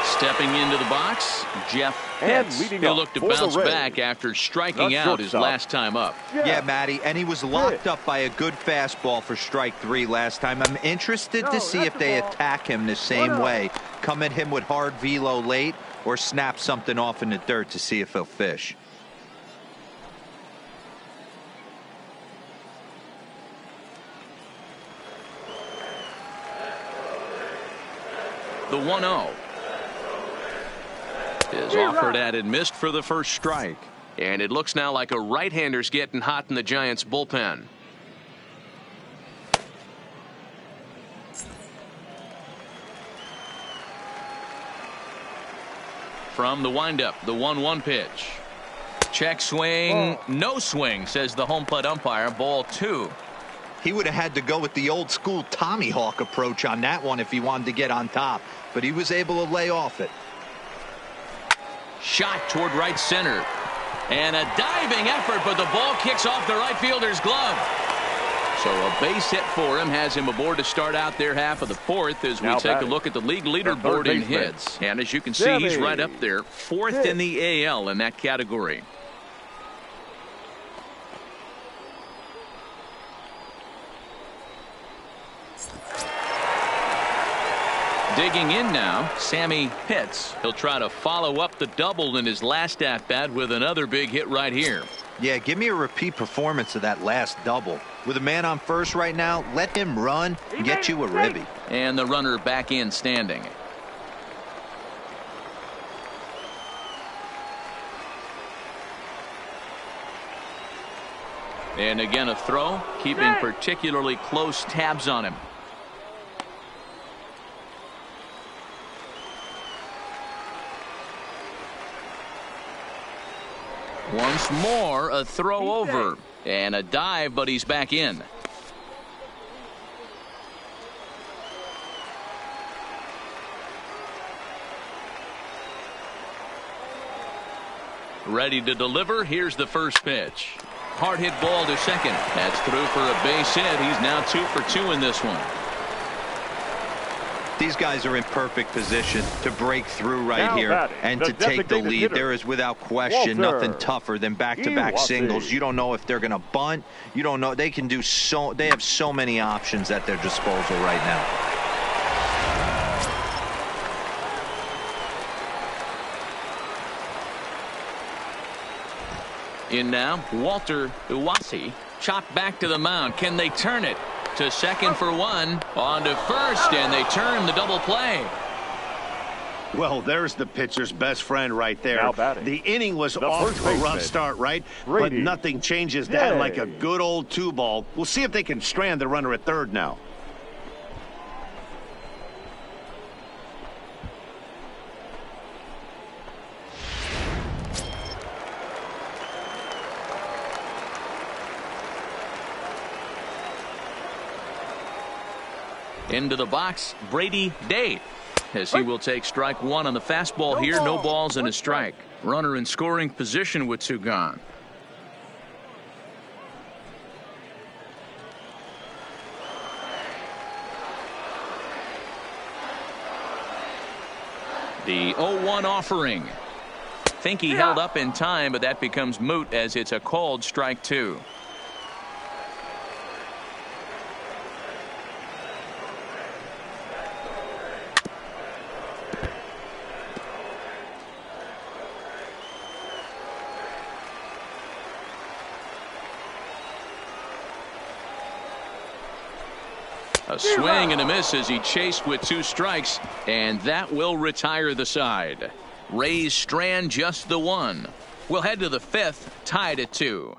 Stepping into the box, Jeff Pitts. He'll look to bounce back after striking out his last time up. Yeah, Matty, and he was locked up by a good fastball for strike 3 last time. I'm interested to see if they attack him the same way. Come at him with hard velo late or snap something off in the dirt to see if he'll fish. The 1-0 is offered at and missed for the first strike. And it looks now like a right-hander's getting hot in the Giants bullpen. From the windup, the 1-1 pitch. Check swing, no swing, says the home plate umpire. Ball 2. He would have had to go with the old school Tommy Hawk approach on that one if he wanted to get on top, but he was able to lay off it. Shot toward right center. And a diving effort, but the ball kicks off the right fielder's glove. So a base hit for him has him aboard to start out their half of the fourth as we Now take a batting, look at the league leaderboard in hits. And as you can see, he's right up there, fourth in the AL in that category. Digging in now, Sammy Pitts. He'll try to follow up the double in his last at-bat with another big hit right here. Yeah, give me a repeat performance of that last double. With a man on first right now, let him run and get you a ribby. And the runner back in standing. And again a throw, keeping particularly close tabs on him. Once more a throw over and a dive, but he's back in. Ready to deliver. Here's the first pitch. Hard hit ball to second. That's through for a base hit. He's now 2 for 2 in this one. These guys are in perfect position to break through right Now here batting, and the to take the designated lead. hitter, There is without question Walter nothing tougher than back-to-back Iwase. singles. You don't know if they're going to bunt. You don't know. They can do so. They have so many options at their disposal right now. In now, Walter Iwase. Chopped back to the mound. Can they turn it? To second for one. On to first, and they turn the double play. Well, there's the pitcher's best friend right there. Now batting, the inning was the off first to a rough baseman, start, right? Brady But nothing changes that Gay. like a good old 2-ball. We'll see if they can strand the runner at third now. Into the box, Brady Day, as he will take strike one on the fastball here. No balls and a strike. Runner in scoring position with 2 gone. The 0-1 offering. Think he held up in time, but that becomes moot as it's a called strike 2. A swing and a miss as he chased with 2 strikes, and that will retire the side. Rays strand just the 1. We'll head to the 5th, tied at 2.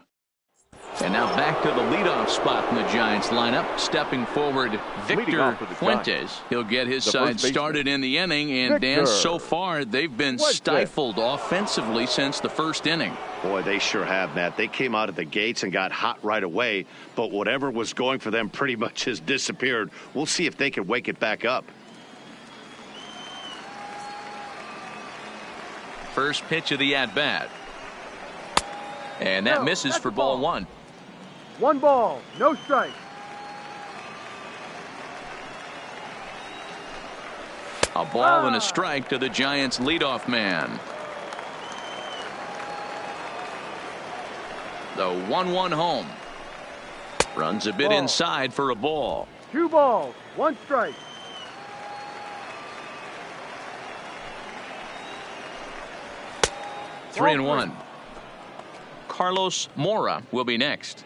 And now back to the leadoff spot in the Giants lineup. Stepping forward, Victor Fuentes. He'll get his side started in the inning, and Dan, so far they've been stifled offensively since the first inning. Boy, they sure have, Matt. They came out of the gates and got hot right away, but whatever was going for them pretty much has disappeared. We'll see if they can wake it back up. First pitch of the at-bat. And that misses for ball 1. 1 ball, no strike. A ball and a strike to the Giants leadoff man. The 1-1 home. Runs a bit inside for a ball. 2 balls, 1 strike. Three and 1. Carlos Mora will be next.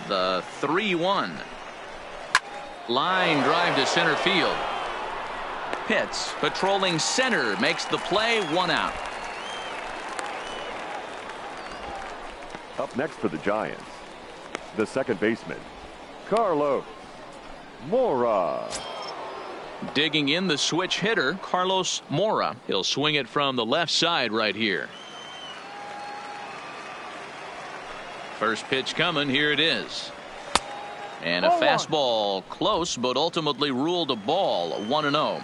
The 3-1. Line drive to center field. Pitts patrolling center makes the play. 1 out. Up next for the Giants, the second baseman, Carlos Mora. Digging in the switch hitter, Carlos Mora. He'll swing it from the left side right here. First pitch coming. Here it is. And a fastball close, but ultimately ruled a ball. 1-0.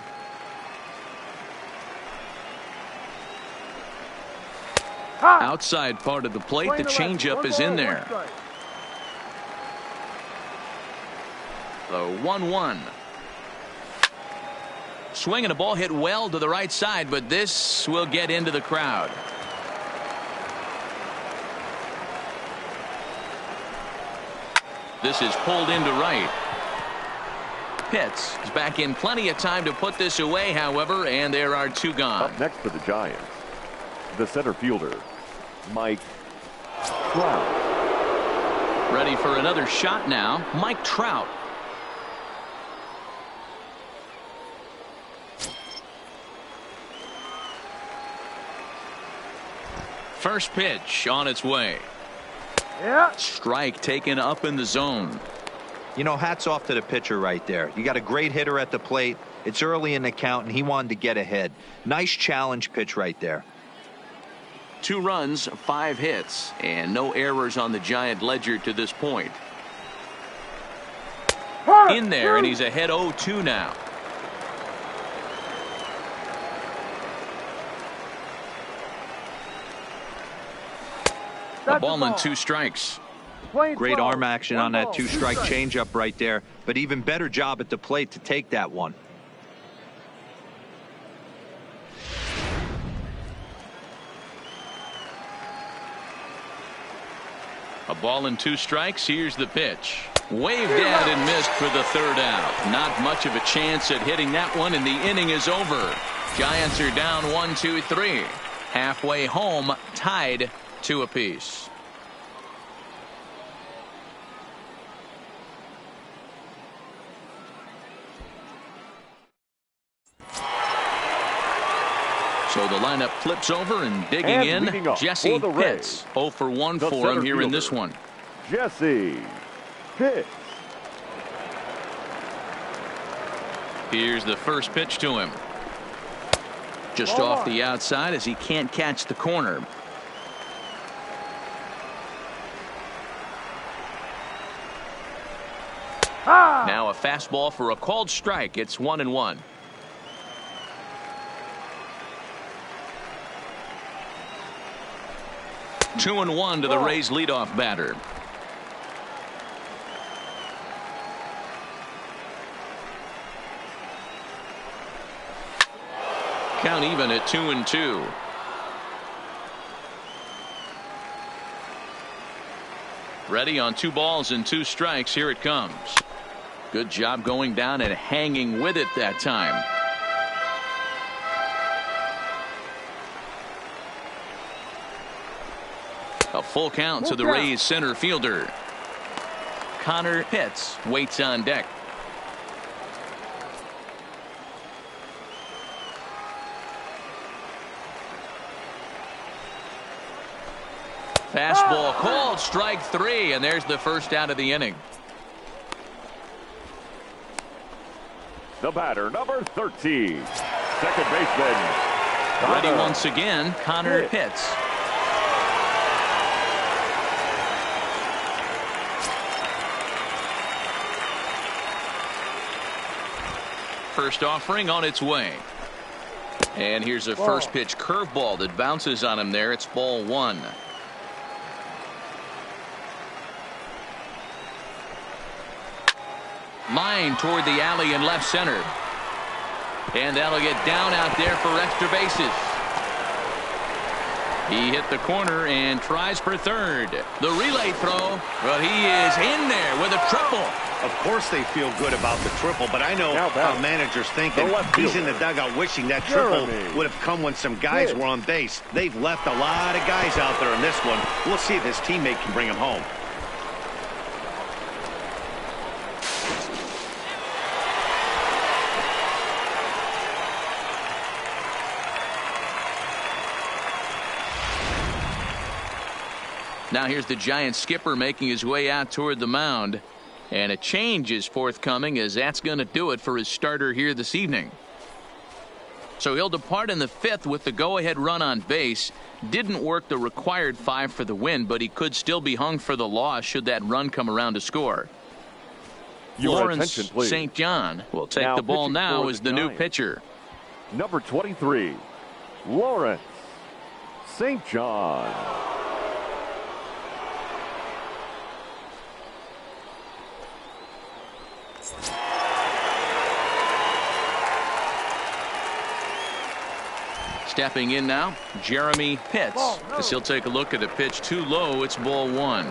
Outside part of the plate, the changeup is in there. The 1-1. Swinging a ball hit well to the right side, but this will get into the crowd. This is pulled into right. Pitts is back in plenty of time to put this away, however, and there are two gone. Up next for the Giants, the center fielder, Mike Trout. Ready for another shot now, Mike Trout. First pitch on its way. Yeah. Strike taken up in the zone. You know, hats off to the pitcher right there. You got a great hitter at the plate. It's early in the count, and he wanted to get ahead. Nice challenge pitch right there. 2 runs, 5 hits, and no errors on the Giant ledger to this point. In there, and he's ahead 0-2 now. A ball and 2 strikes. Great arm action on that 2-strike changeup right there, but even better job at the plate to take that one. A ball and 2 strikes. Here's the pitch. Waved at and missed for the 3rd out. Not much of a chance at hitting that one, and the inning is over. Giants are down 1-2-3. Halfway home, tied 2 apiece. So the lineup flips over and digging in. Jesse Pitts. 0 for 1 for him here in this one. Jesse Pitts. Here's the first pitch to him. Just off the outside as he can't catch the corner. Now a fastball for a called strike. It's 1-1. Two and 1 to the Rays leadoff batter. Count even at 2-2. Ready on 2 balls and 2 strikes. Here it comes. Good job going down and hanging with it that time. A full count to the Rays center fielder. Connor Pitts waits on deck. Fastball called, strike 3, and there's the first out of the inning. The batter, number 13, second baseman. Ready once again, Connor Pitts. First offering on its way. And here's a first pitch curveball that bounces on him there. It's ball 1. Line toward the alley in left center. And that'll get down out there for extra bases. He hit the corner and tries for third. The relay throw, but he is in there with a triple. Of course they feel good about the triple, but I know how managers thinking. He's in the dugout wishing that triple would have come when some guys were on base. They've left a lot of guys out there in this one. We'll see if his teammate can bring him home. Now here's the Giants skipper making his way out toward the mound. And a change is forthcoming, as that's going to do it for his starter here this evening. So he'll depart in the 5th with the go-ahead run on base. Didn't work the required 5 for the win, but he could still be hung for the loss should that run come around to score. Lawrence St. John will take the ball now as the new pitcher. Number 23, Lawrence St. John. Stepping in now, Jeremy Pitts, as he'll take a look at a pitch too low. It's ball one.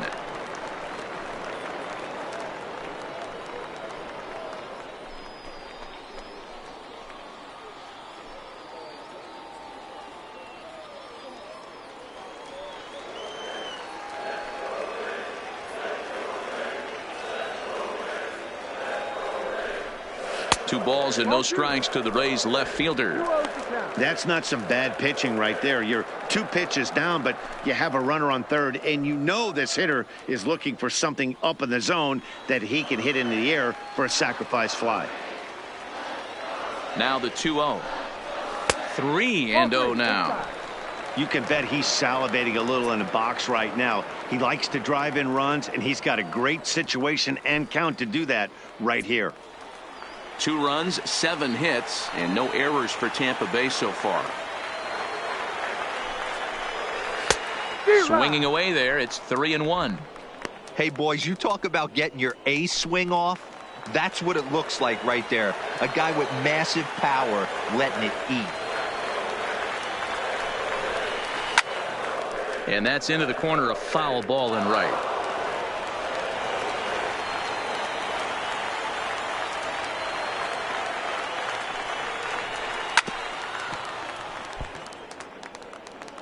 Two balls and no strikes to the Rays left fielder. That's not some bad pitching right there. You're 2 pitches down, but you have a runner on third, and you know this hitter is looking for something up in the zone that he can hit into the air for a sacrifice fly. Now the 2-0. 3-0 now. You can bet he's salivating a little in the box right now. He likes to drive in runs, and he's got a great situation and count to do that right here. 2 runs, 7 hits, and no errors for Tampa Bay so far. Swinging away there, it's 3-1. Hey, boys, you talk about getting your A swing off. That's what it looks like right there. A guy with massive power letting it eat. And that's into the corner, a foul ball and right.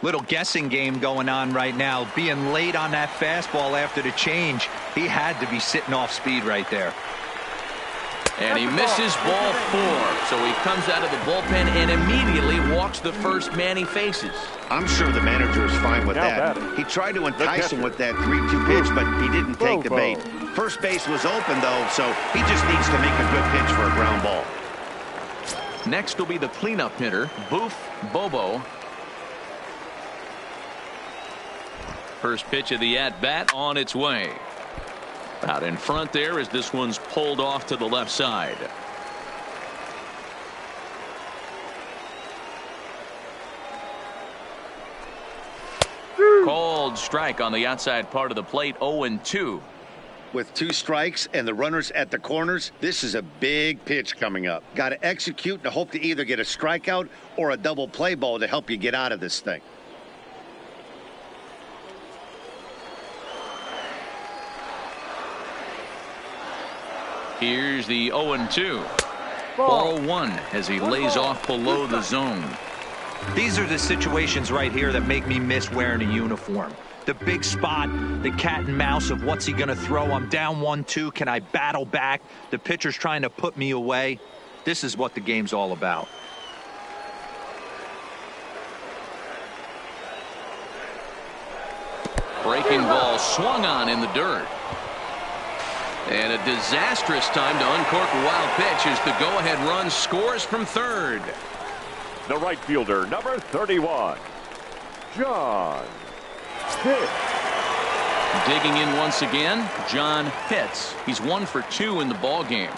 Little guessing game going on right now. Being late on that fastball after the change, he had to be sitting off speed right there. And he misses ball 4. So he comes out of the bullpen and immediately walks the first man he faces. I'm sure the manager is fine with that. He tried to entice him with that 3-2 pitch, but he didn't take the bait. First base was open, though, so he just needs to make a good pitch for a ground ball. Next will be the cleanup hitter, Boof Bobo. First pitch of the at-bat on its way. Out in front there as this one's pulled off to the left side. Called strike on the outside part of the plate. 0-2. With 2 strikes and the runners at the corners, this is a big pitch coming up. Got to execute to hope to either get a strikeout or a double play ball to help you get out of this thing. Here's the 0-2. Ball 1 as he lays off below the zone. These are the situations right here that make me miss wearing a uniform. The big spot, the cat and mouse of what's he going to throw. I'm down 1-2. Can I battle back? The pitcher's trying to put me away. This is what the game's all about. Breaking ball swung on in the dirt. And a disastrous time to uncork a wild pitch as the go-ahead run scores from third. The right fielder, number 31, John Pitts. Digging in once again, John Pitts. He's 1 for 2 in the ball game.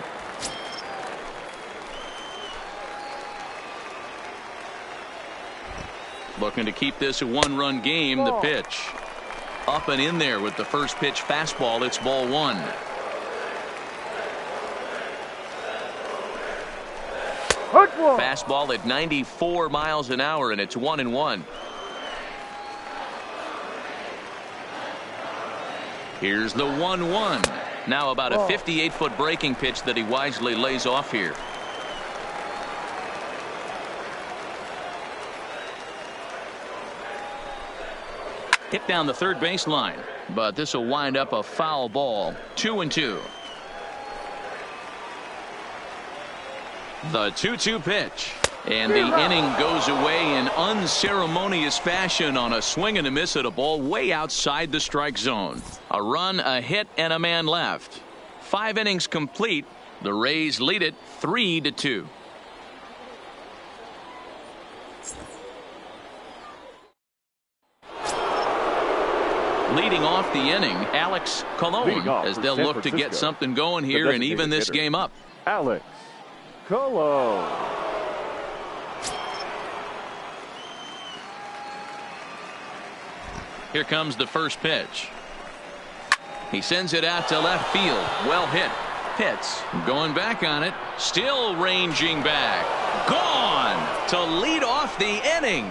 Looking to keep this a 1-run game. The pitch up and in there with the first pitch fastball. It's ball 1. Fastball at 94 miles an hour, and it's 1-1. Here's the 1-1. Now about a 58-foot breaking pitch that he wisely lays off here. Hit down the third baseline, but this will wind up a foul ball. 2-2. The 2-2 pitch. And the inning goes away in unceremonious fashion on a swing and a miss at a ball way outside the strike zone. A run, a hit, and a man left. 5 innings complete. The Rays lead it 3-2. Leading off the inning, Alex Colon, as they'll look to get something going here and even this game up. Alex Colon. Here comes the first pitch. He sends it out to left field. Well hit. Pitts going back on it. Still ranging back. Gone to lead off the inning.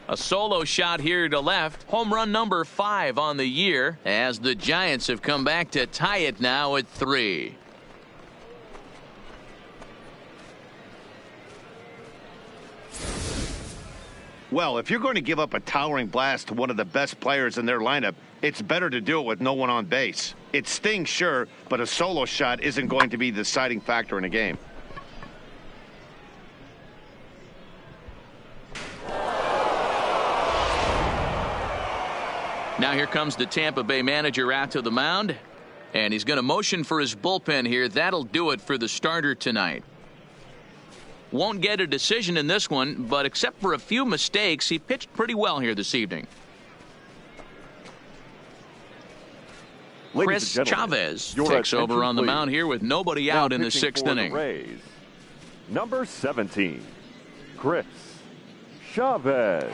A solo shot here to left. Home run number 5 on the year, as the Giants have come back to tie it now at 3. Well, if you're going to give up a towering blast to one of the best players in their lineup, it's better to do it with no one on base. It stings, sure, but a solo shot isn't going to be the deciding factor in a game. Now here comes the Tampa Bay manager out to the mound, and he's going to motion for his bullpen here. That'll do it for the starter tonight. Won't get a decision in this one, but except for a few mistakes, he pitched pretty well here this evening. Chris Chavez takes over on the mound here with nobody out in the 6th inning. Rays, number 17, Chris Chavez.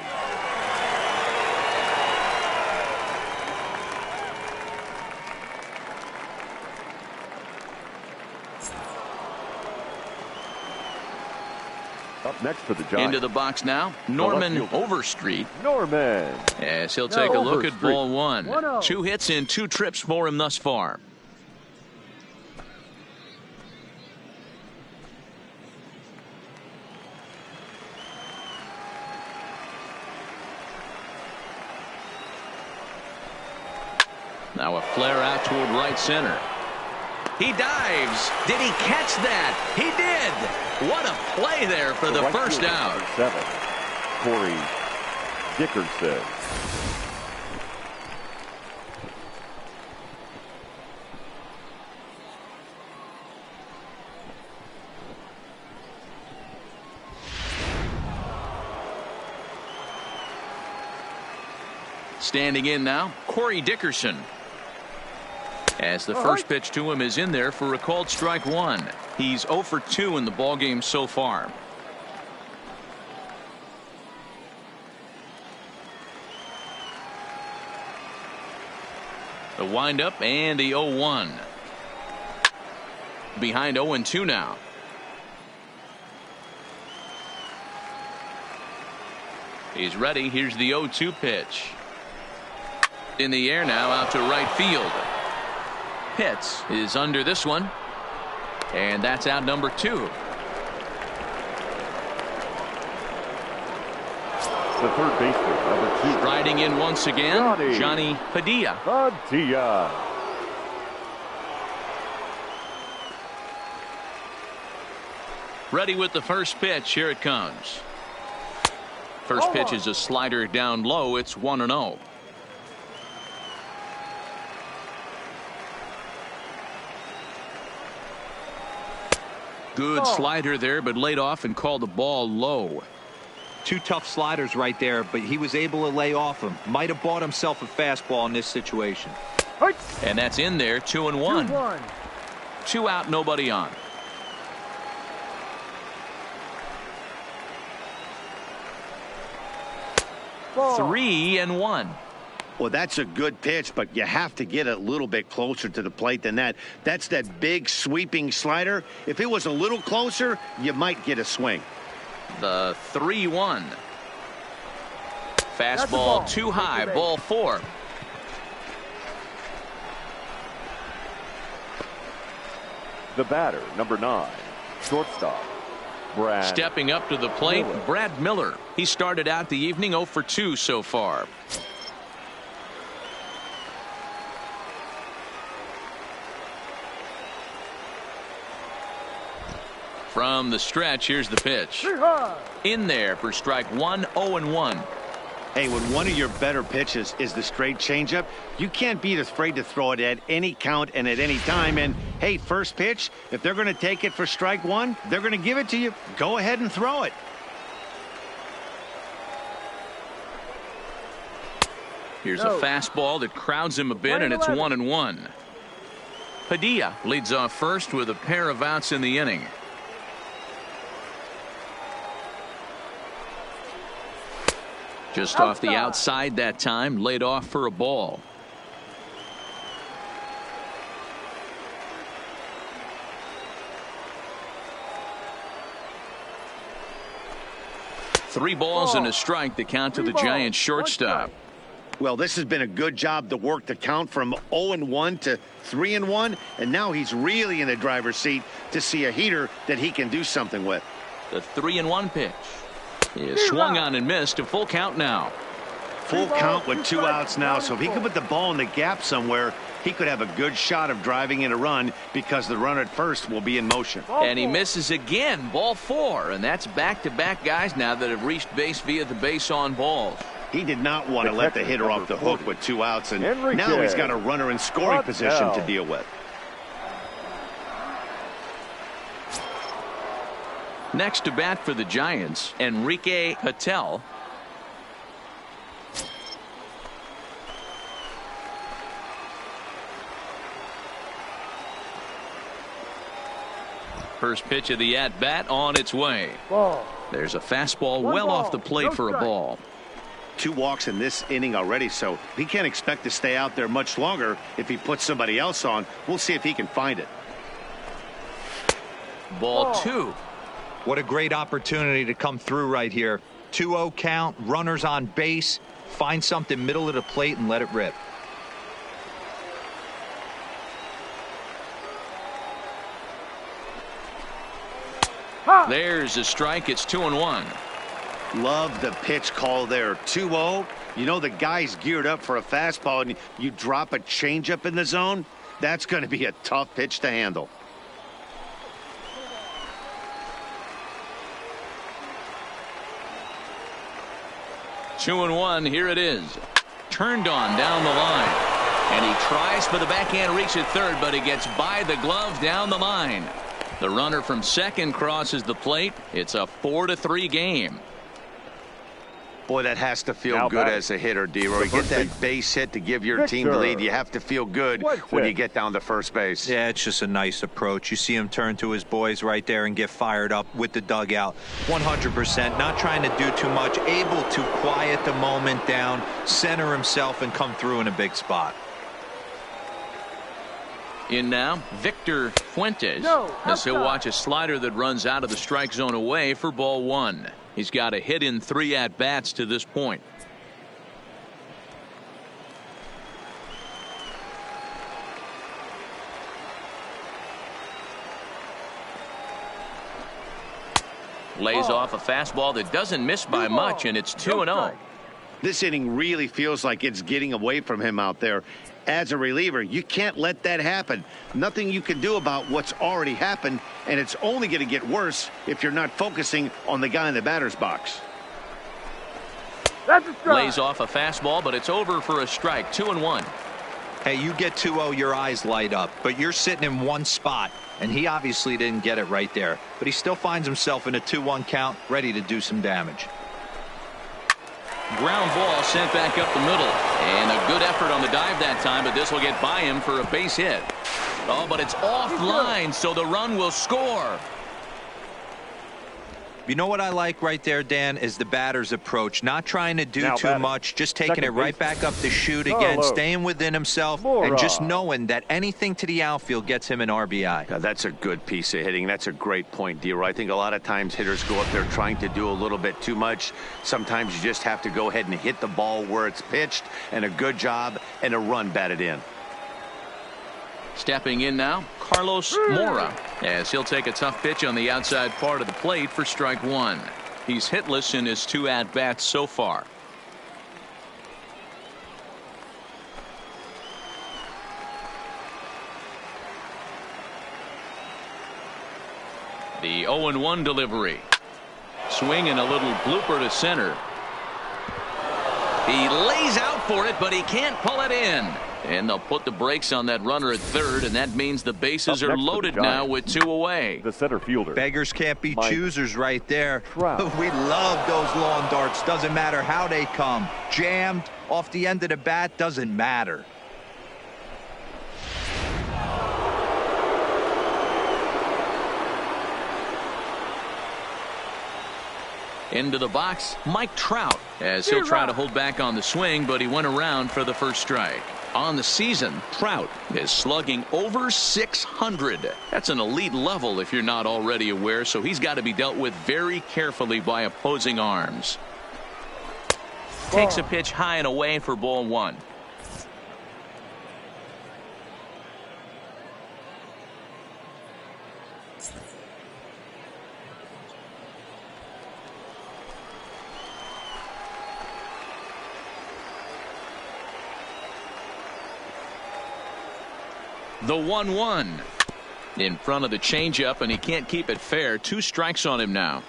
Up next for the Giants. Into the box now, Norman Overstreet. Norman. Yes, he'll take a look at ball 1. 2 hits in 2 trips for him thus far. Now a flare out toward right center. He dives. Did he catch that? He did. What a play there for the first out. 7, Corey Dickerson. Standing in now, Corey Dickerson. As the first pitch to him is in there for a called strike 1. He's 0 for 2 in the ballgame so far. The windup and the 0-1. Behind 0-2 now. He's ready. Here's the 0-2 pitch. In the air now out to right field. Pitts is under this one, and that's out number 2. The third baseman, number 2. Riding in once again, Johnny Padilla. Padilla. Ready with the first pitch. Here it comes. First pitch is a slider down low. It's 1-0. Good slider there, but laid off and called the ball low. 2 tough sliders right there, but he was able to lay off them. Might have bought himself a fastball in this situation. And that's in there. 2-1. 2 out, nobody on. 3-1. Well, that's a good pitch, but you have to get a little bit closer to the plate than that. That's that big sweeping slider. If it was a little closer, you might get a swing. The 3-1. Fastball too high. Ball 4. The batter, number 9, shortstop, Brad. Stepping up to the plate, Miller. Brad Miller. He started out the evening 0 for 2 so far. From the stretch, here's the pitch. In there for strike 1, 0-1. Hey, when one of your better pitches is the straight changeup, you can't be afraid to throw it at any count and at any time. And, hey, first pitch, if they're going to take it for strike 1, they're going to give it to you. Go ahead and throw it. Here's a fastball that crowds him a bit, and it's 1-1. Padilla leads off first with a pair of outs in the inning. Just off the outside that time, laid off for a ball. Three balls and a strike to count to the Giants shortstop. Well, this has been a good job to work the count from 0-1 to 3-1, and now he's really in the driver's seat to see a heater that he can do something with. The 3-1 pitch is swung on and missed. A full count now. Full count with 2 outs now, so if he could put the ball in the gap somewhere, he could have a good shot of driving in a run because the runner at first will be in motion. And he misses again. Ball 4, and that's back-to-back guys now that have reached base via the base on balls. He did not want to let the hitter off the hook with 2 outs, and now he's got a runner in scoring position to deal with. Next to bat for the Giants, Enrique Patel. First pitch of the at-bat on its way. There's a fastball well off the plate for a ball. 2 walks in this inning already, so he can't expect to stay out there much longer if he puts somebody else on. We'll see if he can find it. Ball 2. What a great opportunity to come through right here. 2-0 count, runners on base. Find something middle of the plate and let it rip. There's a strike. It's 2-1. Love the pitch call there. 2-0. You know the guy's geared up for a fastball, and you drop a changeup in the zone. That's going to be a tough pitch to handle. Two and 1. Here it is. Turned on down the line. And he tries for the backhand reach at third, but he gets by the glove down the line. The runner from second crosses the plate. It's a 4-3 game. Boy, that has to feel good as a hitter, D-Roy. Get that base hit to give your team the lead. You have to feel good when you get down to first base. Yeah, it's just a nice approach. You see him turn to his boys right there and get fired up with the dugout. 100%. Not trying to do too much. Able to quiet the moment down, center himself, and come through in a big spot. In now, Victor Fuentes, as he'll watch a slider that runs out of the strike zone away for ball 1. He's got a hit in 3 at-bats to this point. Lays off a fastball that doesn't miss by much, and it's 2-0. This inning really feels like it's getting away from him out there. As a reliever, you can't let that happen. Nothing you can do about what's already happened, and it's only going to get worse if you're not focusing on the guy in the batter's box. Lays off a fastball, but it's over for a strike. 2-1. Hey, you get 2-0, your eyes light up, but you're sitting in one spot, and he obviously didn't get it right there. But he still finds himself in a 2-1 count, ready to do some damage. Ground ball sent back up the middle, and a good effort on the dive that time, but this will get by him for a base hit. Oh, but it's offline, so the run will score. You know what I like right there, Dan, is the batter's approach. Not trying to do too much, just taking it right back up the chute again, staying within himself, and just knowing that anything to the outfield gets him an RBI. Now, that's a good piece of hitting. That's a great point, D-Roy. I think a lot of times hitters go up there trying to do a little bit too much. Sometimes you just have to go ahead and hit the ball where it's pitched, and a good job and a run batted in. Stepping in now, Carlos Mora, as he'll take a tough pitch on the outside part of the plate for strike 1. He's hitless in his 2 at-bats so far. The 0-1 delivery. Swing and a little blooper to center. He lays out for it, but he can't pull it in. And they'll put the brakes on that runner at third, and that means the bases are loaded now with 2 away. The center fielder. Beggars can't be choosers right there. We love those long darts. Doesn't matter how they come. Jammed off the end of the bat, doesn't matter. Into the box, Mike Trout, as he'll try to hold back on the swing, but he went around for the first strike. On the season, Trout is slugging over 600. That's an elite level if you're not already aware, so he's got to be dealt with very carefully by opposing arms. Takes a pitch high and away for ball one. The 1-1 in front of the changeup, and he can't keep it fair. 2 strikes on him now.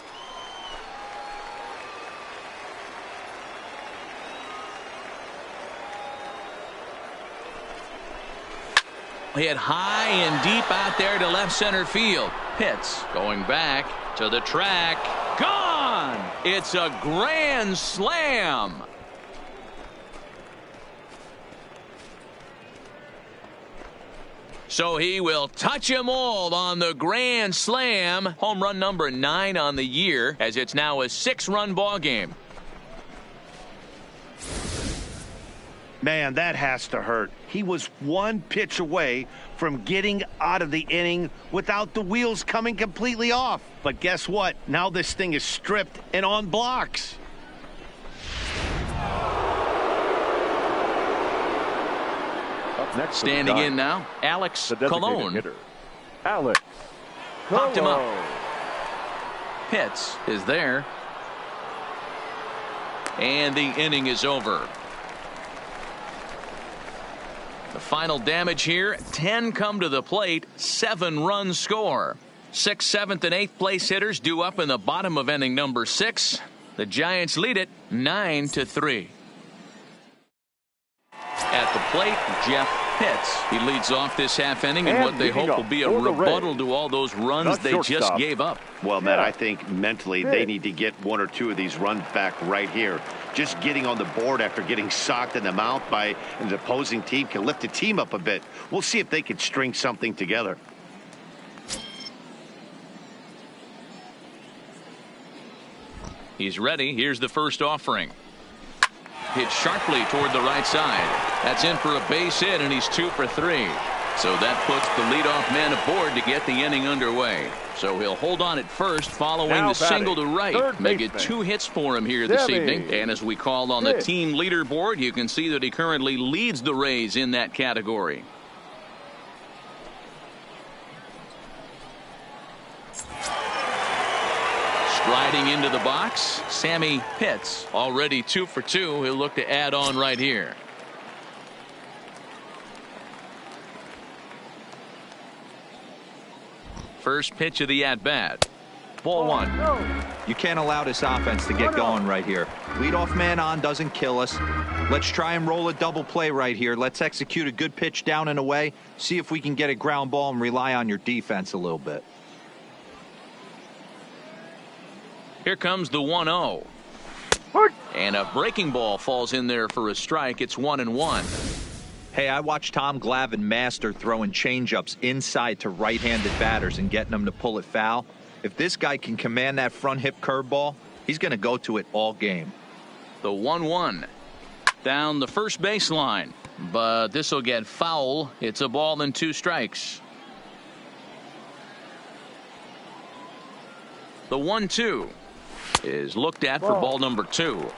Hit high and deep out there to left center field. Pitts going back to the track. Gone! It's a grand slam. So he will touch them all on the grand slam. Home run number 9 on the year, as it's now a 6-run ball game. Man, that has to hurt. He was 1 pitch away from getting out of the inning without the wheels coming completely off. But guess what? Now this thing is stripped and on blocks. Next standing in now, Alex Colon. Hitter, Alex Popped him up. Colon. Pitts is there. And the inning is over. The final damage here, 10 come to the plate, 7 runs score. 6th, 7th, and 8th place hitters due up in the bottom of inning number 6. The Giants lead it 9-3. At the plate, Jeff Pitts. He leads off this half inning in what they hope will be a rebuttal to all those runs they just gave up. Well, Matt, I think mentally they need to get 1 or 2 of these runs back right here. Just getting on the board after getting socked in the mouth by an opposing team can lift the team up a bit. We'll see if they can string something together. He's ready. Here's the first offering. Hit sharply toward the right side. That's in for a base hit, and he's 2 for 3. So that puts the leadoff man aboard to get the inning underway. So he'll hold on at first following the single to right. Make it 2 hits for him here this evening. And as we called on the team leaderboard, you can see that he currently leads the Rays in that category. Striding into the box, Sammy Pitts, already 2 for 2. He'll look to add on right here. First pitch of the at-bat. Ball 1. You can't allow this offense to get going right here. Leadoff man on doesn't kill us. Let's try and roll a double play right here. Let's execute a good pitch down and away. See if we can get a ground ball and rely on your defense a little bit. Here comes the 1-0. And a breaking ball falls in there for a strike. It's 1-1. Hey, I watched Tom Glavine master throwing changeups inside to right-handed batters and getting them to pull it foul. If this guy can command that front hip curveball, he's going to go to it all game. The 1-1 down the first baseline, but this will get foul. It's a ball and 2 strikes. The 1-2 is looked at for ball number 2.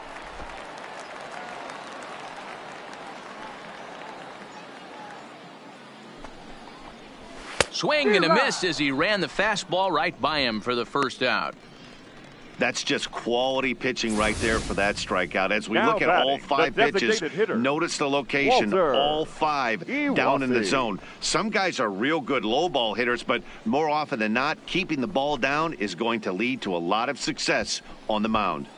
Swing and a miss as he ran the fastball right by him for the first out. That's just quality pitching right there for that strikeout. As we look at all 5 pitches, notice the location, all 5 down in the zone. Some guys are real good low ball hitters, but more often than not, keeping the ball down is going to lead to a lot of success on the mound.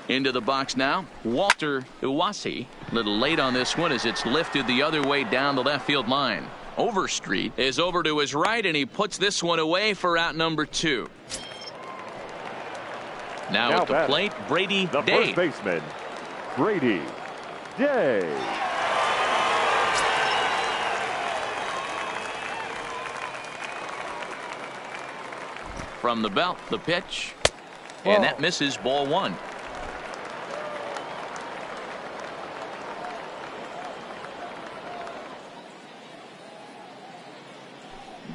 Into the box now, Walter Iwasi. A little late on this one as it's lifted the other way down the left field line. Overstreet is over to his right, and he puts this one away for out number 2. Now at the plate, Brady Day. The first baseman, Brady Day. From the belt, the pitch. And that misses, ball one.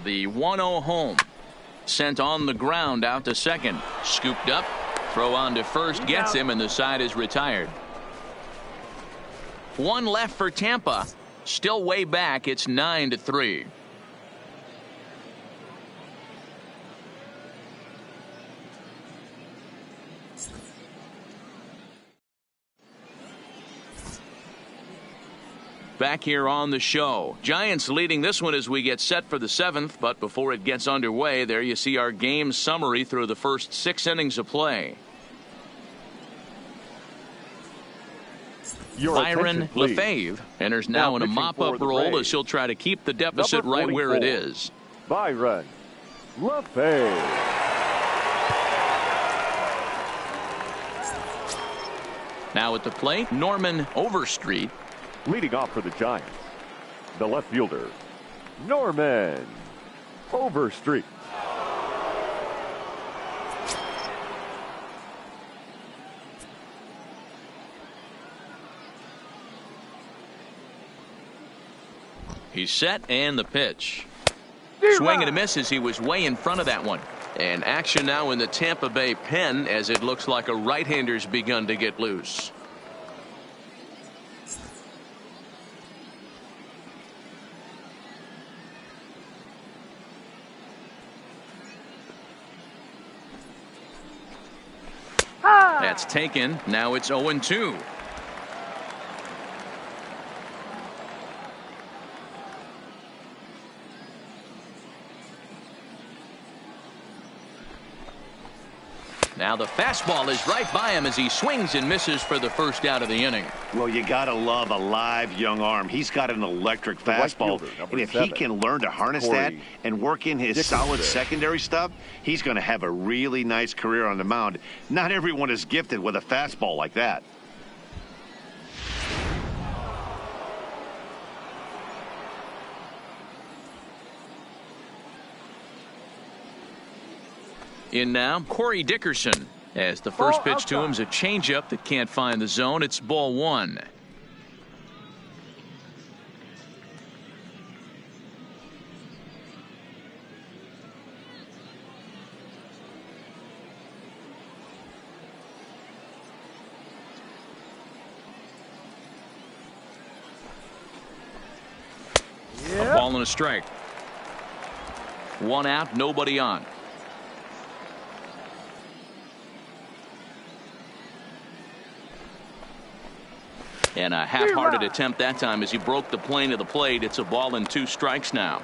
The 1-0 home. Sent on the ground out to second. Scooped up. Throw on to first gets him, and the side is retired. One left for Tampa. Still way back. It's 9-3. Back here on the show. Giants leading this one as we get set for the 7th, but before it gets underway, there you see our game summary through the first 6 innings of play. Byron LeFave enters now in a mop-up role as he'll try to keep the deficit right where it is. Byron LeFave. Now at the plate, Norman Overstreet. Leading off for the Giants, the left fielder, Norman Overstreet. He's set, and the pitch. Swing and a miss as he was way in front of that one. And action now in the Tampa Bay pen as it looks like a right-hander's begun to get loose. That's taken. Now it's 0-2. Now the fastball is right by him as he swings and misses for the first out of the inning. Well, you got to love a live young arm. He's got an electric fastball. And if he can learn to harness that and work in his solid secondary stuff, he's going to have a really nice career on the mound. Not everyone is gifted with a fastball like that. In now, Corey Dickerson, as the first pitch to him is a changeup that can't find the zone. It's ball one. A ball and a strike. One out, nobody on. And a half-hearted attempt that time as he broke the plane of the plate. It's a ball and 2 strikes now.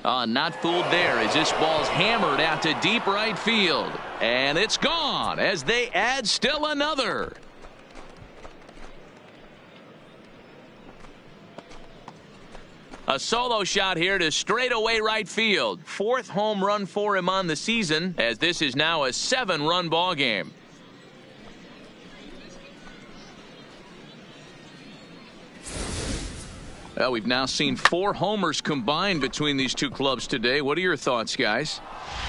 Not fooled there as this ball's hammered out to deep right field. And it's gone as they add still another. A solo shot here to straightaway right field. 4th home run for him on the season, as this is now a 7-run ball game. Well, we've now seen 4 homers combined between these two clubs today. What are your thoughts, guys?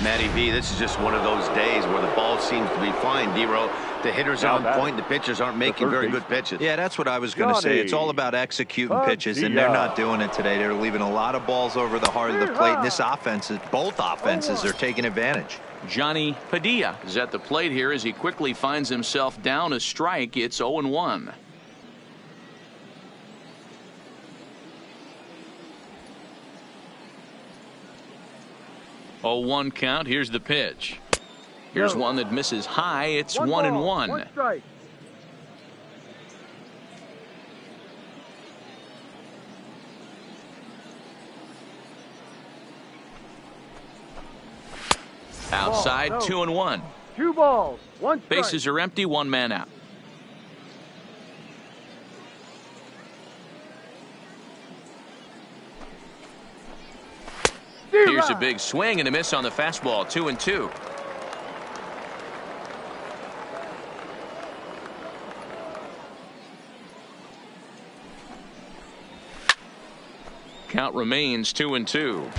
Matty V, this is just one of those days where the ball seems to be flying, D-Row. The hitters are on point. The pitchers aren't making very good pitches. Yeah, that's what I was going to say. It's all about executing pitches, and they're not doing it today. They're leaving a lot of balls over the heart of the plate. And this offense, both offenses are taking advantage. Johnny Padilla is at the plate here as he quickly finds himself down a strike. It's 0-1. Oh, 1 count. Here's the pitch. Here's one that misses high. It's 1-1. 1 strike. Outside, 2-1. 2 balls, 1 strike. Bases are empty, 1 man out. Here's a big swing and a miss on the fastball. 2-2. Count remains 2-2.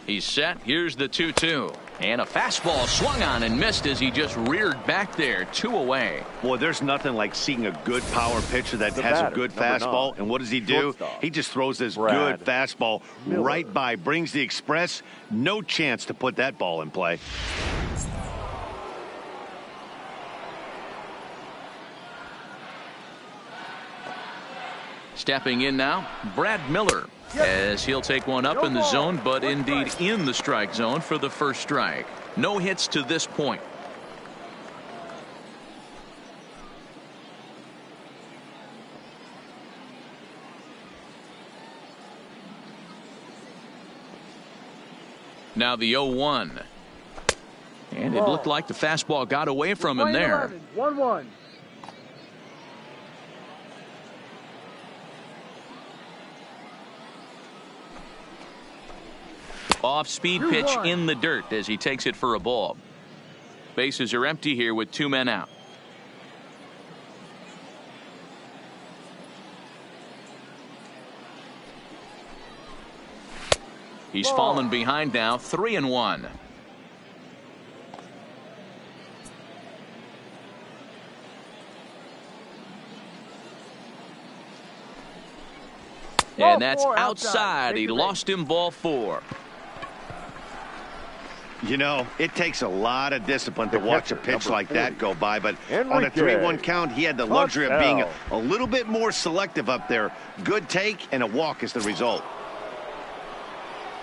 He's set. Here's the 2-2. And a fastball swung on and missed as he just reared back there. 2 away. Boy, there's nothing like seeing a good power pitcher that has a good fastball. 9, and what does he do? shortstop. He just throws this Brad good fastball Miller. right by. Brings the express. No chance to put that ball in play. Stepping in now, Brad Miller, as he'll take one up in the zone, but indeed in the strike zone for the first strike. No hits to this point. Now the 0-1. And it looked like the fastball got away from him there. 1-1. Off-speed pitch in the dirt as he takes it for a ball. Bases are empty here with 2 men out. He's fallen behind now, 3-1. And that's outside. He lost him, ball 4. You know, it takes a lot of discipline to watch a pitch like that go by, but on a Enrique 3-1 count, he had the luxury of being a little bit more selective up there. Good take, and a walk is the result.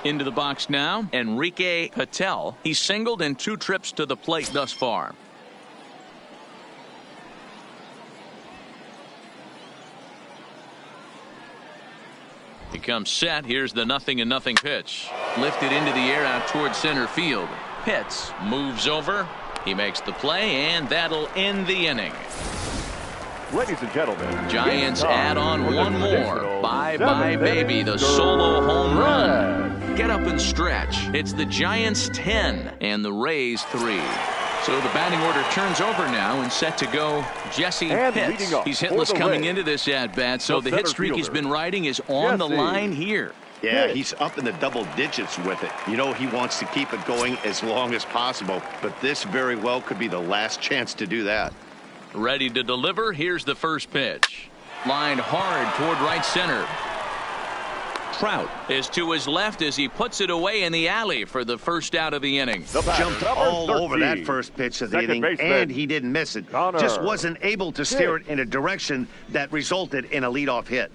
Into the box now, Enrique Patel. He's singled in 2 trips to the plate thus far. He comes set. Here's the 0-0 pitch. Lifted into the air out towards center field. Pitts moves over. He makes the play, and that'll end the inning. Ladies and gentlemen, Giants game add on time for the one more. traditional Bye-bye, baby. The 7th solo home run. Brad. Get up and stretch. It's the Giants 10 and the Rays 3. So the batting order turns over now and set to go Jesse And Pitts. leading up He's for hitless the coming Rays, into this at-bat, so the the hit center streak he's fielder, been riding is on the Jesse line here. Yeah, Pitts. he's up in the double digits with it. You know, he wants to keep it going as long as possible, but this very well could be the last chance to do that. Ready to deliver. Here's the first pitch. Lined hard toward right center. Trout is to his left as he puts it away in the alley for the first out of the inning. The batter, Jumped number all over 13, that first pitch of the second inning, baseman, and he didn't miss it. Connor Just wasn't able to steer it in a direction that resulted in a leadoff hit.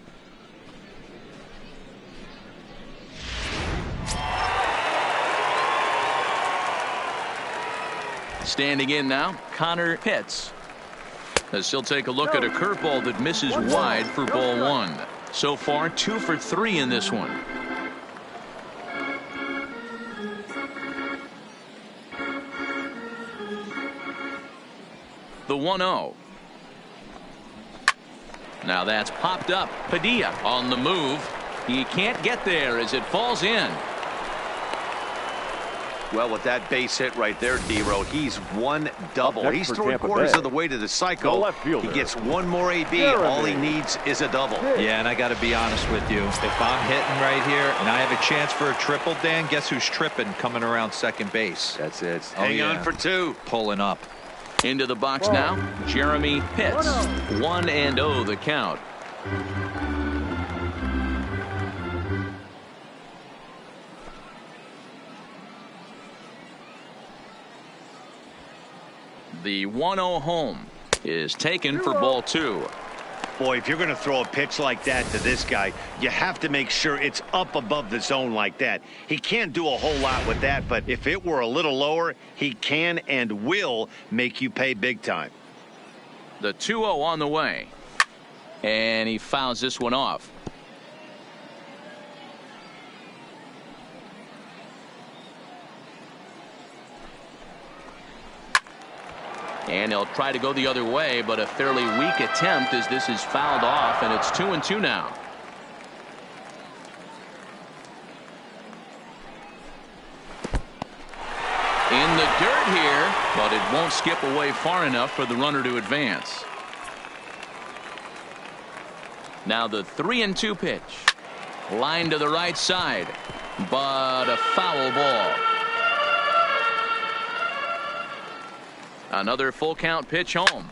Standing in now, Connor Pitts. As he'll take a look at a curveball that misses wide for ball 1. So far, 2 for 3 in this one. The 1-0. Now that's popped up. Padilla on the move. He can't get there as it falls in. Well, with that base hit right there, D-Row, he's one double. Next He's for 3/4 Tampa of the way to the The cycle. left fielder, He gets one more AB. Jeremy All he needs is a double. Yeah, and I got to be honest with you. If I'm hitting right here and I have a chance for a triple, Dan, guess who's tripping coming around second base? That's it. Oh, Hang yeah. on for 2. Pulling up. Into the box now, Jeremy Pitts. 1-0 the count. The 1-0 home is taken for ball 2. Boy, if you're going to throw a pitch like that to this guy, you have to make sure it's up above the zone like that. He can't do a whole lot with that, but if it were a little lower, he can and will make you pay big time. The 2-0 on the way. And he fouls this one off. And he'll try to go the other way, but a fairly weak attempt as this is fouled off, and it's 2-2 now. In the dirt here, but it won't skip away far enough for the runner to advance. Now the 3-2 pitch. Line to the right side, but a foul ball. Another full count pitch home.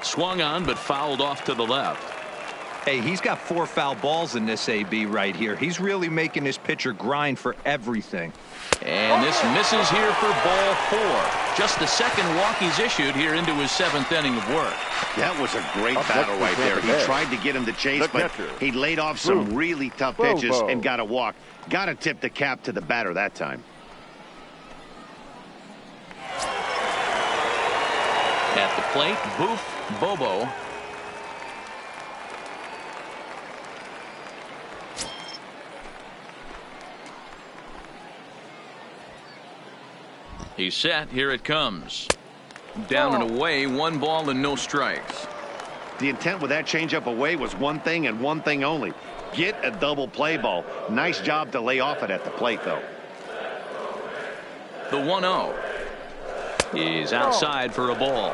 Swung on, but fouled off to the left. Hey, he's got 4 foul balls in this AB right here. He's really making his pitcher grind for everything. And this misses here for ball 4. Just the second walk he's issued here into his 7th inning of work. That was a great battle right there. He tried to get him to chase, but he laid off some really tough pitches and got a walk. Got to tip the cap to the batter that time. At the plate, Boof Bobo. He's set. Here it comes. Down and away, 1 ball and no strikes. The intent with that changeup away was one thing and one thing only. Get a double play ball. Nice job to lay off it at the plate, though. The 1-0. He's outside for a ball.